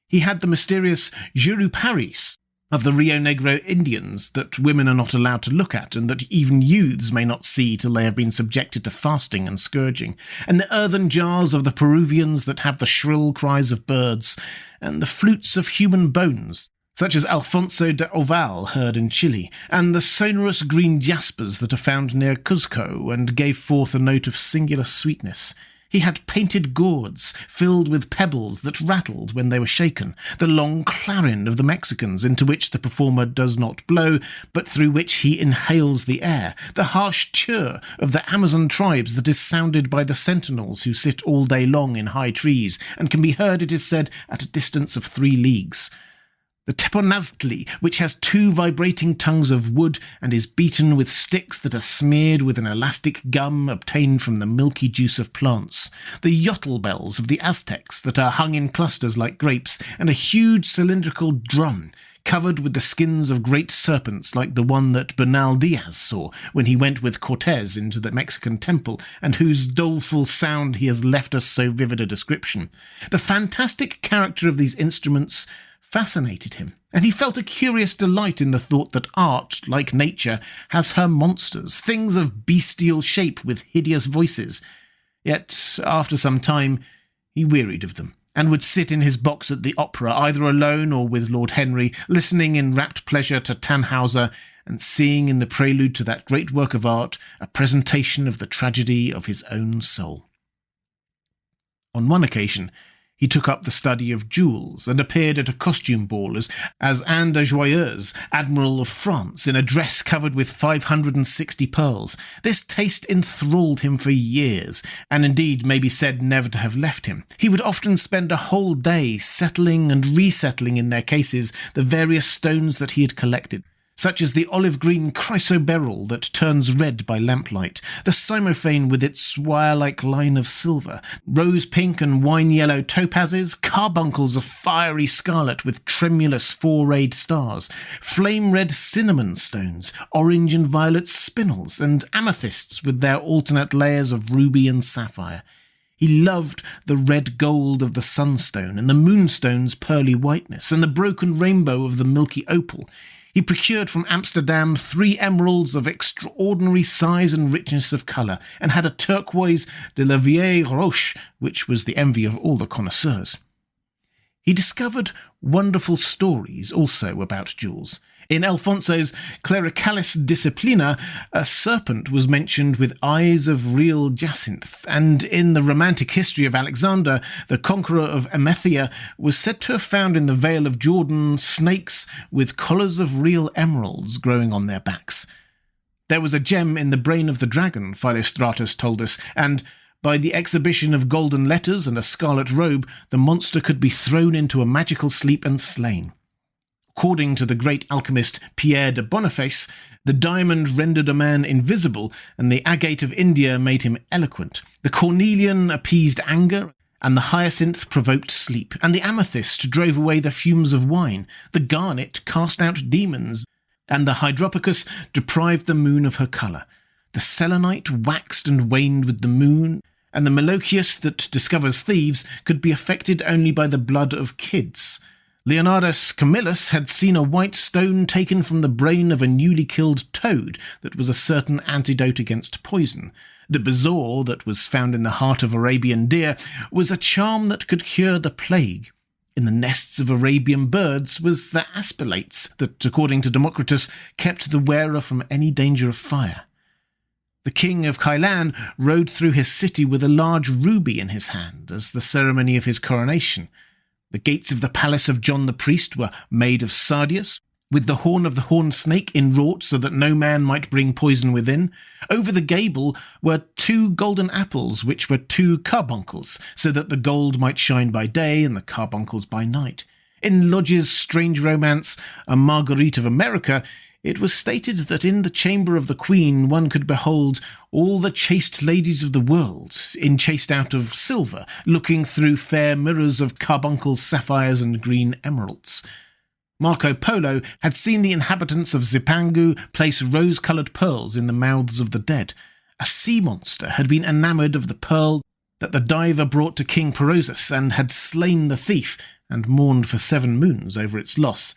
He had the mysterious Juruparis of the Rio Negro Indians that women are not allowed to look at, and that even youths may not see till they have been subjected to fasting and scourging, and the earthen jars of the Peruvians that have the shrill cries of birds, and the flutes of human bones, such as Alfonso de Oval heard in Chile, and the sonorous green jaspers that are found near Cuzco and gave forth a note of singular sweetness. He had painted gourds filled with pebbles that rattled when they were shaken, the long clarin of the Mexicans into which the performer does not blow, but through which he inhales the air, the harsh chirr of the Amazon tribes that is sounded by the sentinels who sit all day long in high trees, and can be heard, it is said, at a distance of 3 leagues. The teponaztli, which has 2 vibrating tongues of wood and is beaten with sticks that are smeared with an elastic gum obtained from the milky juice of plants. The yotl bells of the Aztecs that are hung in clusters like grapes, and a huge cylindrical drum covered with the skins of great serpents like the one that Bernal Diaz saw when he went with Cortez into the Mexican temple, and whose doleful sound he has left us so vivid a description. The fantastic character of these instruments fascinated him, and he felt a curious delight in the thought that art, like nature, has her monsters, things of bestial shape with hideous voices. Yet, after some time, he wearied of them, and would sit in his box at the opera, either alone or with Lord Henry, listening in rapt pleasure to Tannhauser, and seeing in the prelude to that great work of art a presentation of the tragedy of his own soul. On one occasion, he took up the study of jewels, and appeared at a costume ball as Anne de Joyeuse, Admiral of France, in a dress covered with 560 pearls. This taste enthralled him for years, and indeed may be said never to have left him. He would often spend a whole day settling and resettling in their cases the various stones that he had collected, such as the olive-green chrysoberyl that turns red by lamplight, the cymophane with its wire-like line of silver, rose-pink and wine-yellow topazes, carbuncles of fiery scarlet with tremulous 4-rayed stars, flame-red cinnamon stones, orange and violet spinels, and amethysts with their alternate layers of ruby and sapphire. He loved the red gold of the sunstone, and the moonstone's pearly whiteness, and the broken rainbow of the milky opal. He procured from Amsterdam 3 emeralds of extraordinary size and richness of colour, and had a turquoise de la vieille roche, which was the envy of all the connoisseurs. He discovered wonderful stories also about jewels. In Alfonso's Clericalis Disciplina, a serpent was mentioned with eyes of real jacinth, and in the romantic history of Alexander, the conqueror of Emethia, was said to have found in the Vale of Jordan snakes with collars of real emeralds growing on their backs. There was a gem in the brain of the dragon, Philostratus told us, and by the exhibition of golden letters and a scarlet robe, the monster could be thrown into a magical sleep and slain. According to the great alchemist Pierre de Boniface, the diamond rendered a man invisible, and the agate of India made him eloquent. The cornelian appeased anger, and the hyacinth provoked sleep, and the amethyst drove away the fumes of wine. The garnet cast out demons, and the hydropicus deprived the moon of her colour. The selenite waxed and waned with the moon, and the meloceus that discovers thieves could be affected only by the blood of kids. Leonardus Camillus had seen a white stone taken from the brain of a newly killed toad that was a certain antidote against poison. The bezoar that was found in the heart of Arabian deer was a charm that could cure the plague. In the nests of Arabian birds was the aspilates that, according to Democritus, kept the wearer from any danger of fire. The king of Kailan rode through his city with a large ruby in his hand as the ceremony of his coronation. The gates of the palace of John the priest were made of sardius, with the horn of the horned snake inwrought so that no man might bring poison within. Over the gable were 2 golden apples, which were 2 carbuncles, so that the gold might shine by day and the carbuncles by night. In Lodge's strange romance, A Marguerite of America, it was stated that in the chamber of the queen one could behold all the chaste ladies of the world, enchased out of silver, looking through fair mirrors of carbuncles, sapphires, and green emeralds. Marco Polo had seen the inhabitants of Zipangu place rose-coloured pearls in the mouths of the dead. A sea monster had been enamoured of the pearl that the diver brought to King Perosus, and had slain the thief, and mourned for 7 moons over its loss.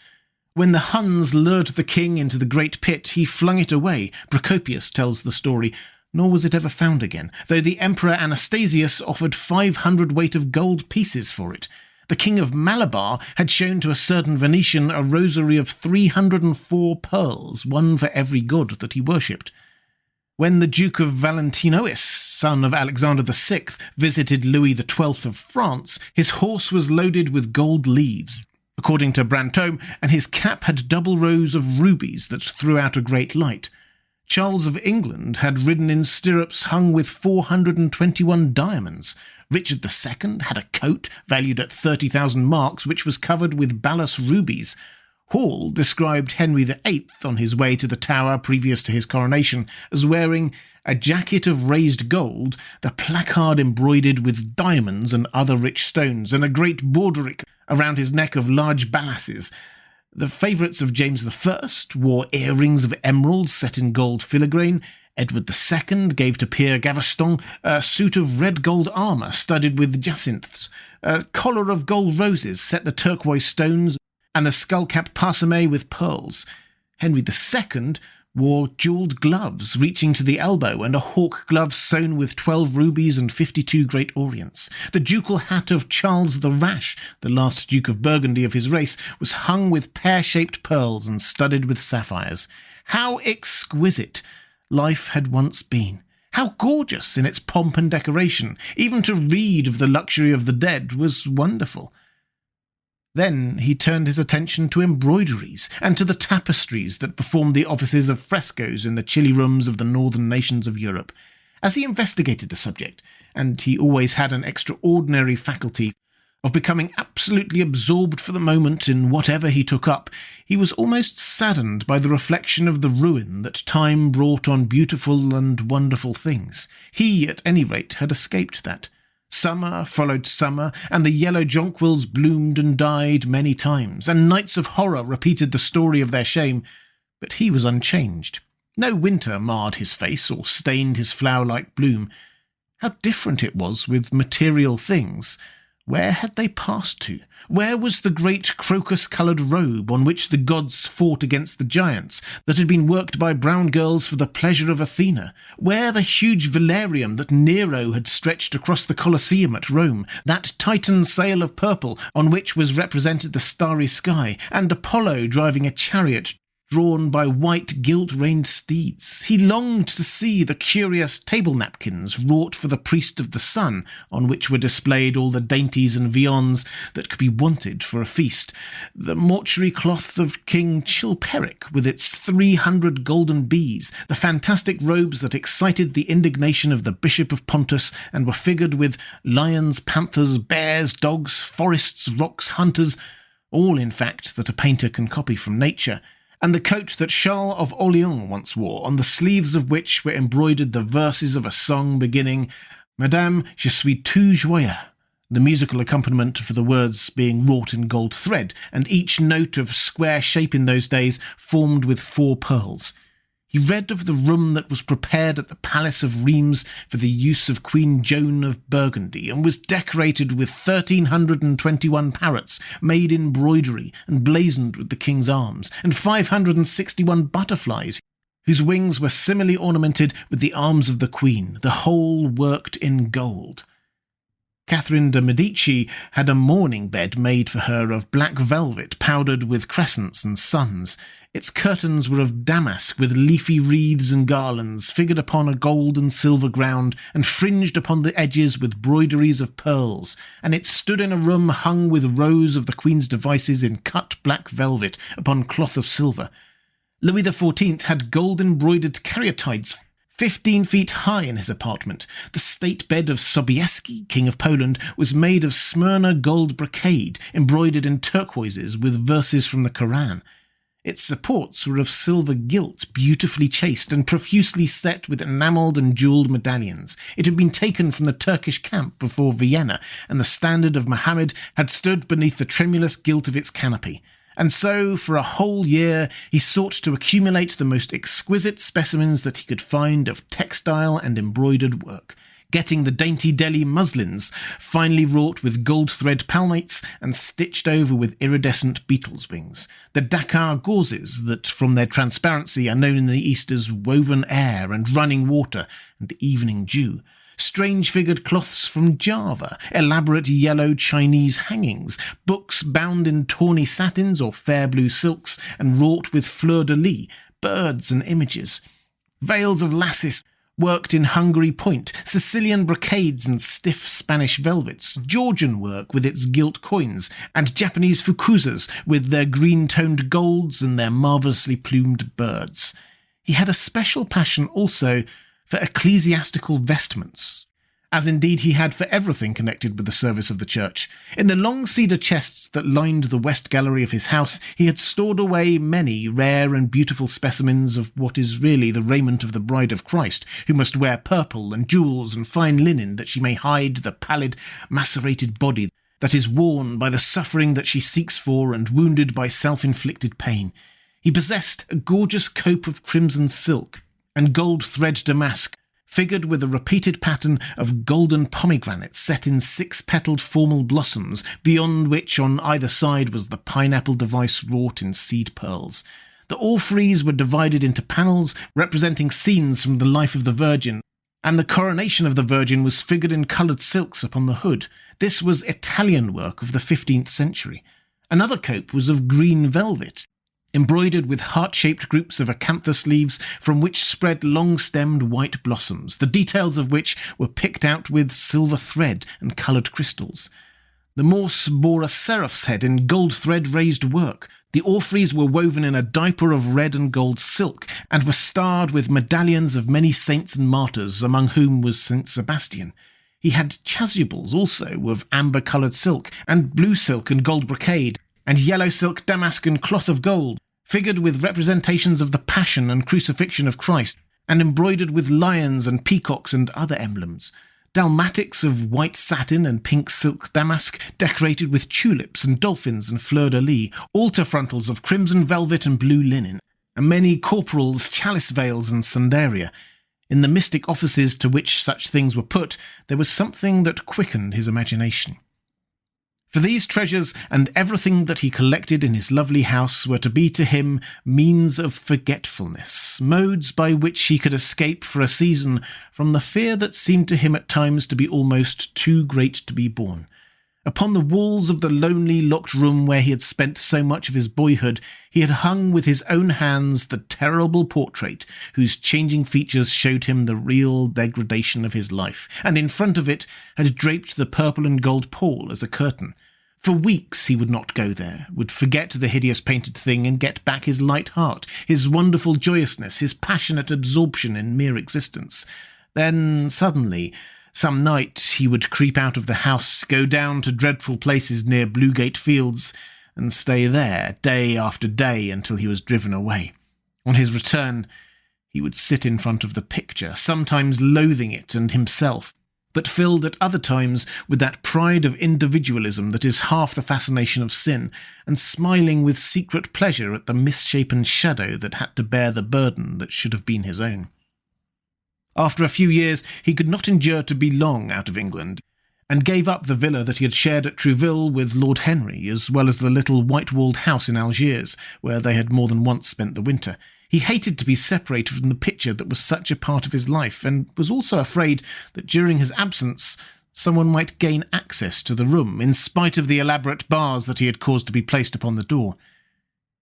When the Huns lured the king into the great pit, he flung it away, Procopius tells the story, nor was it ever found again, though the Emperor Anastasius offered 500 weight of gold pieces for it. The king of Malabar had shown to a certain Venetian a rosary of 304 pearls, one for every god that he worshipped. When the Duke of Valentinois, son of Alexander VI, visited Louis XII of France, his horse was loaded with gold leaves, according to Brantome, and his cap had double rows of rubies that threw out a great light. Charles of England had ridden in stirrups hung with 421 diamonds. Richard II had a coat valued at 30,000 marks, which was covered with ballast rubies. Hall described Henry VIII on his way to the Tower previous to his coronation as wearing a jacket of raised gold, the placard embroidered with diamonds and other rich stones, and a great borderic around his neck of large balasses. The favourites of James I wore earrings of emeralds set in gold filigrane. Edward II gave to Pierre Gaveston a suit of red gold armour studded with jacinths. A collar of gold roses set the turquoise stones, and the skull-cap parsemé with pearls. Henry II wore jewelled gloves reaching to the elbow, and a hawk glove sewn with 12 rubies and 52 great orients. The ducal hat of Charles the Rash, the last Duke of Burgundy of his race, was hung with pear-shaped pearls and studded with sapphires. How exquisite life had once been! How gorgeous in its pomp and decoration! Even to read of the luxury of the dead was wonderful. Then he turned his attention to embroideries and to the tapestries that performed the offices of frescoes in the chilly rooms of the northern nations of Europe. As he investigated the subject, and he always had an extraordinary faculty of becoming absolutely absorbed for the moment in whatever he took up, he was almost saddened by the reflection of the ruin that time brought on beautiful and wonderful things. He, at any rate, had escaped that. Summer followed summer, and the yellow jonquils bloomed and died many times, and nights of horror repeated the story of their shame, but he was unchanged. No winter marred his face or stained his flower-like bloom. How different it was with material things! Where had they passed to? Where was the great crocus-coloured robe on which the gods fought against the giants, that had been worked by brown girls for the pleasure of Athena? Where the huge velarium that Nero had stretched across the Colosseum at Rome, that Titan sail of purple on which was represented the starry sky, and Apollo driving a chariot drawn by white gilt-reined steeds? He longed to see the curious table napkins wrought for the priest of the sun, on which were displayed all the dainties and viands that could be wanted for a feast, the mortuary cloth of King Chilperic with its 300 golden bees, the fantastic robes that excited the indignation of the Bishop of Pontus and were figured with lions, panthers, bears, dogs, forests, rocks, hunters, all in fact that a painter can copy from nature, and the coat that Charles of Orléans once wore, on the sleeves of which were embroidered the verses of a song beginning, Madame, je suis tout joyeux, the musical accompaniment for the words being wrought in gold thread, and each note of square shape in those days formed with 4 pearls. He read of the room that was prepared at the Palace of Rheims for the use of Queen Joan of Burgundy, and was decorated with 1,321 parrots made in broidery and blazoned with the king's arms, and 561 butterflies whose wings were similarly ornamented with the arms of the queen, the whole worked in gold. Catherine de Medici had a mourning bed made for her of black velvet powdered with crescents and suns. Its curtains were of damask with leafy wreaths and garlands figured upon a gold and silver ground and fringed upon the edges with broideries of pearls, and it stood in a room hung with rows of the Queen's devices in cut black velvet upon cloth of silver. Louis XIV had gold-embroidered caryatides 15 feet high in his apartment. The state bed of Sobieski, King of Poland, was made of Smyrna gold brocade, embroidered in turquoises with verses from the Koran. Its supports were of silver gilt, beautifully chased and profusely set with enamelled and jewelled medallions. It had been taken from the Turkish camp before Vienna, and the standard of Mohammed had stood beneath the tremulous gilt of its canopy. And so, for a whole year, he sought to accumulate the most exquisite specimens that he could find of textile and embroidered work, getting the dainty Delhi muslins, finely wrought with gold thread palmates and stitched over with iridescent beetles' wings, the Dakar gauzes that, from their transparency, are known in the East as woven air and running water and evening dew, strange-figured cloths from Java, elaborate yellow Chinese hangings, books bound in tawny satins or fair blue silks and wrought with fleur-de-lis, birds and images, veils of lasses worked in Hungary point, Sicilian brocades and stiff Spanish velvets, Georgian work with its gilt coins, and Japanese fukuzas with their green-toned golds and their marvellously plumed birds. He had a special passion also for ecclesiastical vestments, as indeed he had for everything connected with the service of the church. In the long cedar chests that lined the west gallery of his house, he had stored away many rare and beautiful specimens of what is really the raiment of the bride of Christ, who must wear purple and jewels and fine linen that she may hide the pallid, macerated body that is worn by the suffering that she seeks for and wounded by self-inflicted pain. He possessed a gorgeous cope of crimson silk and gold thread damask, figured with a repeated pattern of golden pomegranates set in six-petalled formal blossoms, beyond which on either side was the pineapple device wrought in seed pearls. The orphreys were divided into panels representing scenes from the life of the Virgin, and the coronation of the Virgin was figured in coloured silks upon the hood. This was Italian work of the 15th century. Another cope was of green velvet, embroidered with heart-shaped groups of acanthus leaves from which spread long-stemmed white blossoms, the details of which were picked out with silver thread and coloured crystals. The Morse bore a seraph's head in gold thread-raised work. The orphreys were woven in a diaper of red and gold silk, and were starred with medallions of many saints and martyrs, among whom was St. Sebastian. He had chasubles also of amber-coloured silk, and blue silk and gold brocade, and yellow silk damask and cloth of gold, figured with representations of the Passion and Crucifixion of Christ, and embroidered with lions and peacocks and other emblems. Dalmatics of white satin and pink silk damask, decorated with tulips and dolphins and fleur-de-lis, altar frontals of crimson velvet and blue linen, and many corporals, chalice veils and sundaria. In the mystic offices to which such things were put, there was something that quickened his imagination. For these treasures and everything that he collected in his lovely house were to be to him means of forgetfulness, modes by which he could escape for a season from the fear that seemed to him at times to be almost too great to be borne. Upon the walls of the lonely locked room where he had spent so much of his boyhood, he had hung with his own hands the terrible portrait whose changing features showed him the real degradation of his life, and in front of it had draped the purple and gold pall as a curtain. For weeks he would not go there, would forget the hideous painted thing and get back his light heart, his wonderful joyousness, his passionate absorption in mere existence. Then, suddenly, some night he would creep out of the house, go down to dreadful places near Bluegate Fields, and stay there day after day until he was driven away. On his return, he would sit in front of the picture, sometimes loathing it and himself, but filled at other times with that pride of individualism that is half the fascination of sin, and smiling with secret pleasure at the misshapen shadow that had to bear the burden that should have been his own. After a few years he could not endure to be long out of England, and gave up the villa that he had shared at Trouville with Lord Henry, as well as the little white-walled house in Algiers, where they had more than once spent the winter. He hated to be separated from the picture that was such a part of his life, and was also afraid that during his absence someone might gain access to the room, in spite of the elaborate bars that he had caused to be placed upon the door.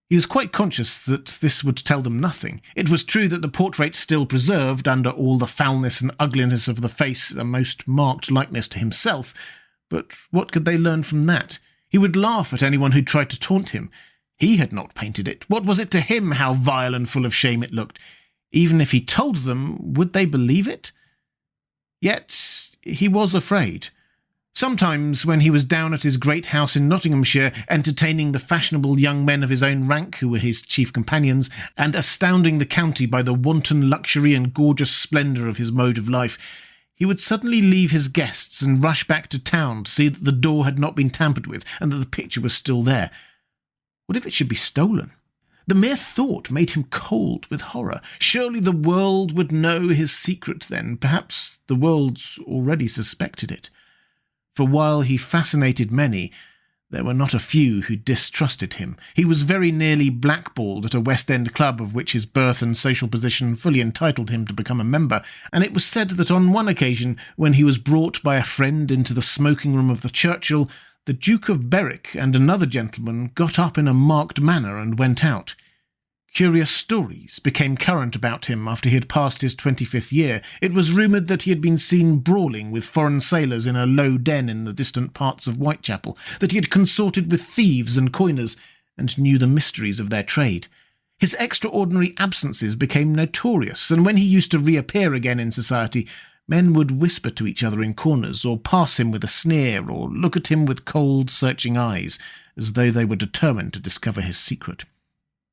He was quite conscious that this would tell them nothing. It was true that the portrait still preserved, under all the foulness and ugliness of the face, a most marked likeness to himself, but what could they learn from that? He would laugh at anyone who tried to taunt him. He had not painted it. What was it to him how vile and full of shame it looked? Even if he told them, would they believe it? Yet he was afraid. Sometimes, when he was down at his great house in Nottinghamshire, entertaining the fashionable young men of his own rank who were his chief companions, and astounding the county by the wanton luxury and gorgeous splendour of his mode of life, he would suddenly leave his guests and rush back to town to see that the door had not been tampered with and that the picture was still there. What if it should be stolen? The mere thought made him cold with horror. Surely the world would know his secret then. Perhaps the world already suspected it. For while he fascinated many, there were not a few who distrusted him. He was very nearly blackballed at a West End club of which his birth and social position fully entitled him to become a member, and it was said that on one occasion, when he was brought by a friend into the smoking room of the Churchill, the Duke of Berwick and another gentleman got up in a marked manner and went out. Curious stories became current about him after he had passed his 25th year. It was rumoured that he had been seen brawling with foreign sailors in a low den in the distant parts of Whitechapel, that he had consorted with thieves and coiners, and knew the mysteries of their trade. His extraordinary absences became notorious, and when he used to reappear again in society, men would whisper to each other in corners, or pass him with a sneer, or look at him with cold, searching eyes, as though they were determined to discover his secret.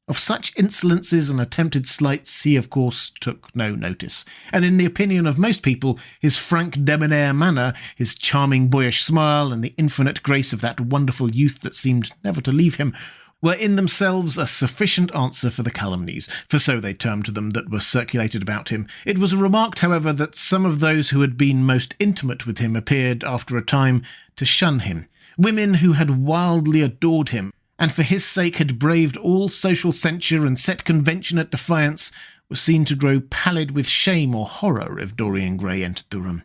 Of such insolences and attempted slights he, of course, took no notice, and in the opinion of most people, his frank debonair manner, his charming boyish smile, and the infinite grace of that wonderful youth that seemed never to leave him, were in themselves a sufficient answer for the calumnies, for so they termed them, that were circulated about him. It was remarked, however, that some of those who had been most intimate with him appeared, after a time, to shun him. Women who had wildly adored him, and for his sake had braved all social censure and set convention at defiance, were seen to grow pallid with shame or horror if Dorian Gray entered the room.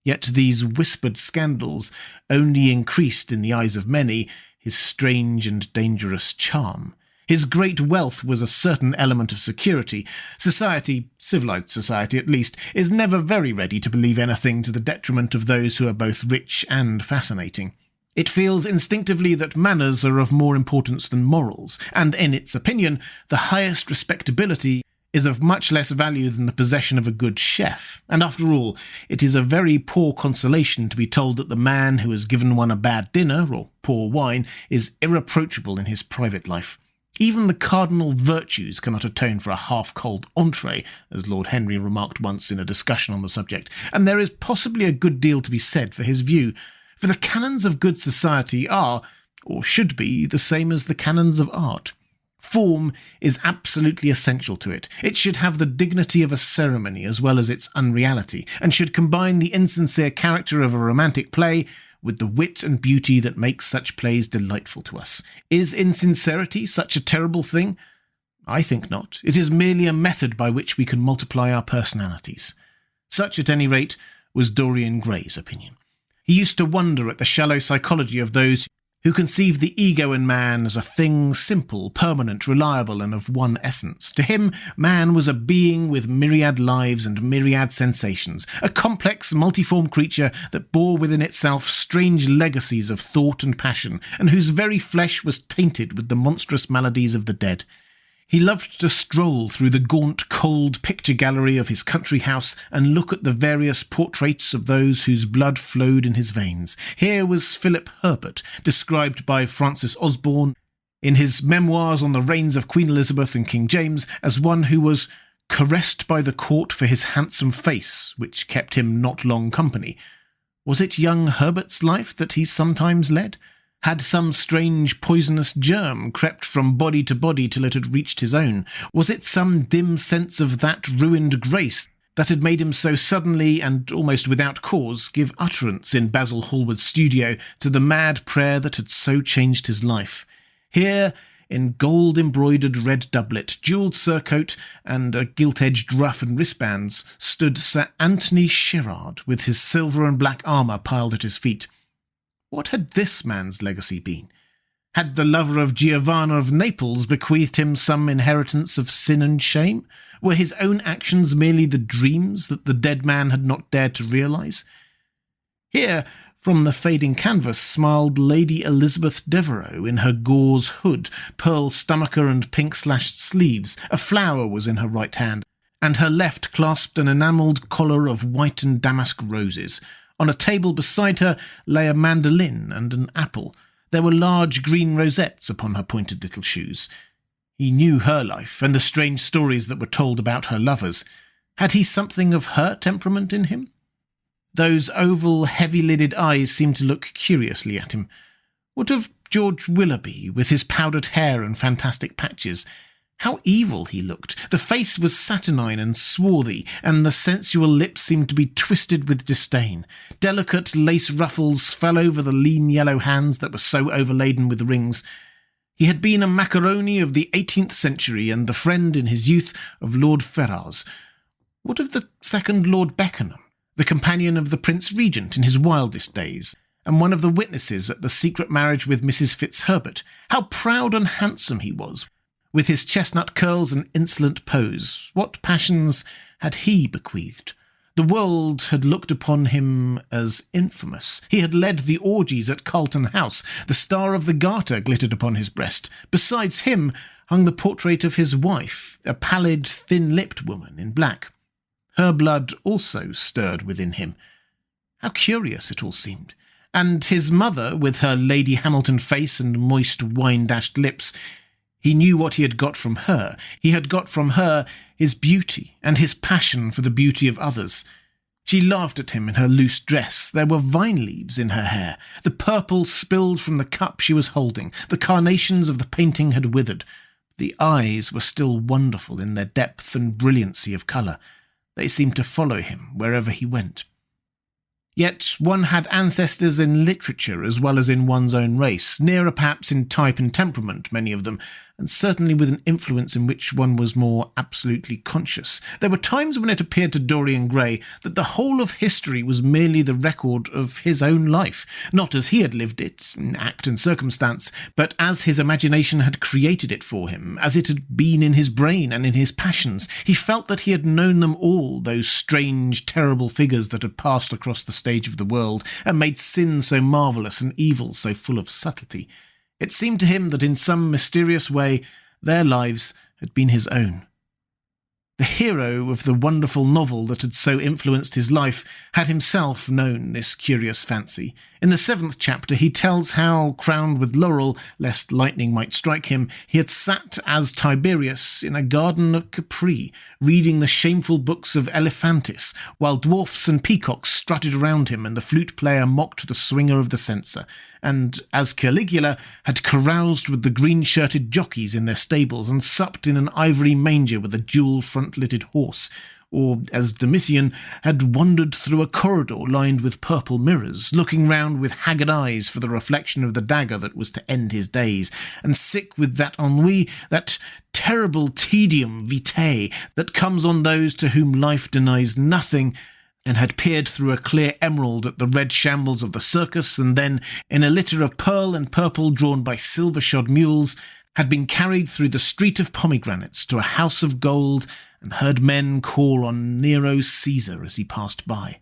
Yet these whispered scandals only increased in the eyes of many his strange and dangerous charm. His great wealth was a certain element of security. Society, civilized society at least, is never very ready to believe anything to the detriment of those who are both rich and fascinating. It feels instinctively that manners are of more importance than morals, and in its opinion, the highest respectability is of much less value than the possession of a good chef. And after all, it is a very poor consolation to be told that the man who has given one a bad dinner, or poor wine, is irreproachable in his private life. Even the cardinal virtues cannot atone for a half-cold entree, as Lord Henry remarked once in a discussion on the subject, and there is possibly a good deal to be said for his view. For the canons of good society are, or should be, the same as the canons of art. Form is absolutely essential to it. It should have the dignity of a ceremony as well as its unreality, and should combine the insincere character of a romantic play with the wit and beauty that makes such plays delightful to us. Is insincerity such a terrible thing? I think not. It is merely a method by which we can multiply our personalities. Such, at any rate, was Dorian Gray's opinion. He used to wonder at the shallow psychology of those who conceive the ego in man as a thing simple, permanent, reliable, and of one essence. To him, man was a being with myriad lives and myriad sensations, a complex, multiform creature that bore within itself strange legacies of thought and passion, and whose very flesh was tainted with the monstrous maladies of the dead. He loved to stroll through the gaunt, cold picture gallery of his country house and look at the various portraits of those whose blood flowed in his veins. Here was Philip Herbert, described by Francis Osborne in his memoirs on the reigns of Queen Elizabeth and King James as one who was caressed by the court for his handsome face, which kept him not long company. Was it young Herbert's life that he sometimes led? Had some strange poisonous germ crept from body to body till it had reached his own? Was it some dim sense of that ruined grace that had made him so suddenly and almost without cause give utterance in Basil Hallward's studio to the mad prayer that had so changed his life? Here, in gold-embroidered red doublet, jewelled surcoat, and a gilt-edged ruff and wristbands, stood Sir Anthony Sherard with his silver and black armour piled at his feet. What had this man's legacy been? Had the lover of Giovanna of Naples bequeathed him some inheritance of sin and shame? Were his own actions merely the dreams that the dead man had not dared to realise? Here, from the fading canvas, smiled Lady Elizabeth Devereux in her gauze hood, pearl stomacher and pink-slashed sleeves. A flower was in her right hand, and her left clasped an enamelled collar of white and damask roses. On a table beside her lay a mandolin and an apple. There were large green rosettes upon her pointed little shoes. He knew her life, and the strange stories that were told about her lovers. Had he something of her temperament in him? Those oval, heavy-lidded eyes seemed to look curiously at him. What of George Willoughby, with his powdered hair and fantastic patches? How evil he looked! The face was saturnine and swarthy, and the sensual lips seemed to be twisted with disdain. Delicate lace ruffles fell over the lean yellow hands that were so overladen with rings. He had been a macaroni of the 18th century, and the friend in his youth of Lord Ferrars. What of the second Lord Beckenham, the companion of the Prince Regent in his wildest days, and one of the witnesses at the secret marriage with Mrs. Fitzherbert? How proud and handsome he was! With his chestnut curls and insolent pose, what passions had he bequeathed? The world had looked upon him as infamous. He had led the orgies at Carlton House. The Star of the Garter glittered upon his breast. Besides him hung the portrait of his wife, a pallid, thin-lipped woman in black. Her blood also stirred within him. How curious it all seemed. And his mother, with her Lady Hamilton face and moist wine-dashed lips, he knew what he had got from her. He had got from her his beauty and his passion for the beauty of others. She laughed at him in her loose dress. There were vine leaves in her hair. The purple spilled from the cup she was holding. The carnations of the painting had withered. The eyes were still wonderful in their depth and brilliancy of colour. They seemed to follow him wherever he went. Yet one had ancestors in literature as well as in one's own race, nearer perhaps in type and temperament, many of them, and certainly with an influence in which one was more absolutely conscious. There were times when it appeared to Dorian Gray that the whole of history was merely the record of his own life, not as he had lived it, in act and circumstance, but as his imagination had created it for him, as it had been in his brain and in his passions. He felt that he had known them all, those strange, terrible figures that had passed across the stage of the world and made sin so marvellous and evil so full of subtlety. It seemed to him that in some mysterious way their lives had been his own. The hero of the wonderful novel that had so influenced his life had himself known this curious fancy. In the 7th chapter he tells how, crowned with laurel, lest lightning might strike him, he had sat as Tiberius in a garden of Capri, reading the shameful books of Elephantis, while dwarfs and peacocks strutted around him and the flute-player mocked the swinger of the censer, and, as Caligula, had caroused with the green-shirted jockeys in their stables and supped in an ivory manger with a jewel front-litted horse, or, as Domitian, had wandered through a corridor lined with purple mirrors, looking round with haggard eyes for the reflection of the dagger that was to end his days, and sick with that ennui, that terrible tedium vitae that comes on those to whom life denies nothing, and had peered through a clear emerald at the red shambles of the circus, and then, in a litter of pearl and purple drawn by silver-shod mules, had been carried through the street of pomegranates to a house of gold, and heard men call on Nero Caesar as he passed by.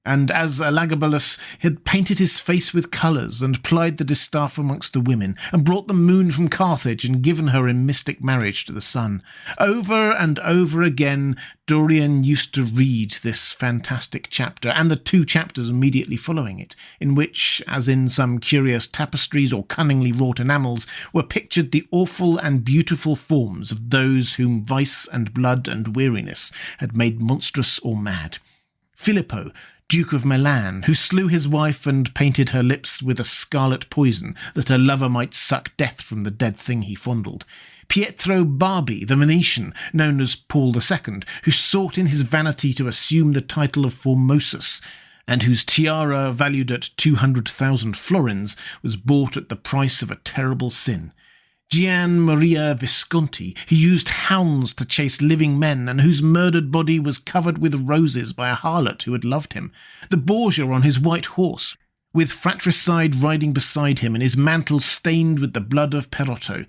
And as Elagabalus had painted his face with colours, and plied the distaff amongst the women, and brought the moon from Carthage, and given her in mystic marriage to the sun. Over and over again Dorian used to read this fantastic chapter, and the 2 chapters immediately following it, in which, as in some curious tapestries or cunningly wrought enamels, were pictured the awful and beautiful forms of those whom vice and blood and weariness had made monstrous or mad. Filippo, Duke of Milan, who slew his wife and painted her lips with a scarlet poison that her lover might suck death from the dead thing he fondled. Pietro Barbi, the Venetian, known as Paul II, who sought in his vanity to assume the title of Formosus, and whose tiara, valued at 200,000 florins, was bought at the price of a terrible sin. Gian Maria Visconti, who used hounds to chase living men, and whose murdered body was covered with roses by a harlot who had loved him. The Borgia on his white horse, with fratricide riding beside him, and his mantle stained with the blood of Perotto.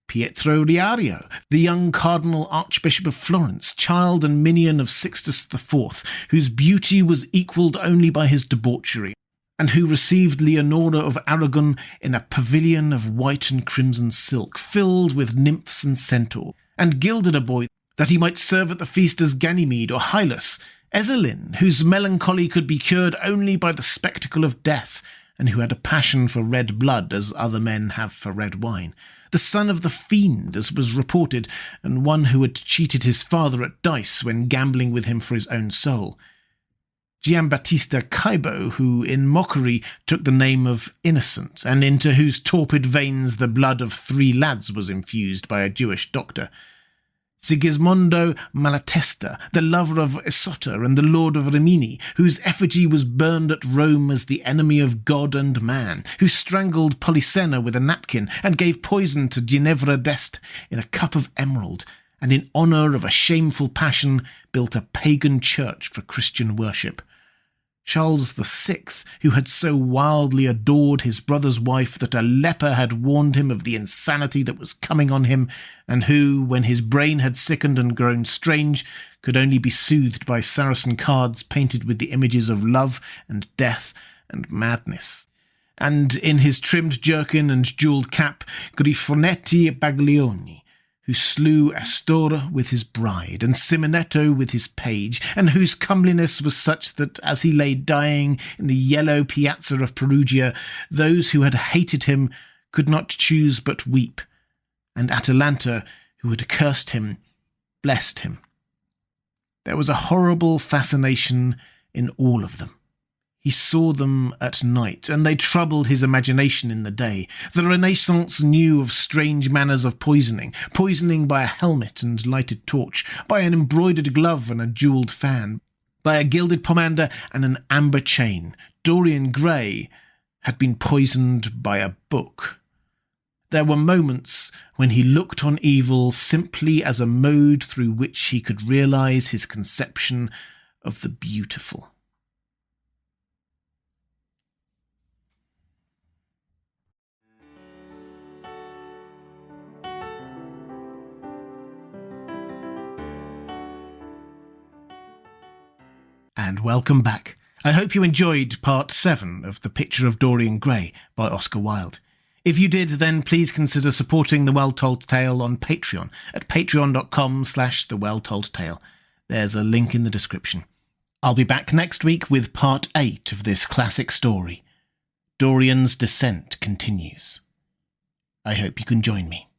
Pietro Riario, the young Cardinal Archbishop of Florence, child and minion of Sixtus IV, whose beauty was equalled only by his debauchery, and who received Leonora of Aragon in a pavilion of white and crimson silk, filled with nymphs and centaurs, and gilded a boy that he might serve at the feast as Ganymede or Hylas. Ezelin, whose melancholy could be cured only by the spectacle of death, and who had a passion for red blood as other men have for red wine. The son of the fiend, as was reported, and one who had cheated his father at dice when gambling with him for his own soul. Giambattista Caibo, who in mockery took the name of Innocent, and into whose torpid veins the blood of 3 lads was infused by a Jewish doctor. Sigismondo Malatesta, the lover of Isotta and the lord of Rimini, whose effigy was burned at Rome as the enemy of God and man, who strangled Polissena with a napkin and gave poison to Ginevra d'Este in a cup of emerald, and in honour of a shameful passion built a pagan church for Christian worship. Charles VI, who had so wildly adored his brother's wife that a leper had warned him of the insanity that was coming on him, and who, when his brain had sickened and grown strange, could only be soothed by Saracen cards painted with the images of love and death and madness. And in his trimmed jerkin and jewelled cap, Grifonetti Baglioni, who slew Astor with his bride, and Simonetto with his page, and whose comeliness was such that, as he lay dying in the yellow piazza of Perugia, those who had hated him could not choose but weep, and Atalanta, who had cursed him, blessed him. There was a horrible fascination in all of them. He saw them at night, and they troubled his imagination in the day. The Renaissance knew of strange manners of poisoning by a helmet and lighted torch, by an embroidered glove and a jewelled fan, by a gilded pomander and an amber chain. Dorian Gray had been poisoned by a book. There were moments when he looked on evil simply as a mode through which he could realise his conception of the beautiful. And welcome back. I hope you enjoyed part 7 of The Picture of Dorian Gray by Oscar Wilde. If you did, then please consider supporting The Well-Told Tale on Patreon at patreon.com/thewelltoldtale. There's a link in the description. I'll be back next week with part 8 of this classic story. Dorian's descent continues. I hope you can join me.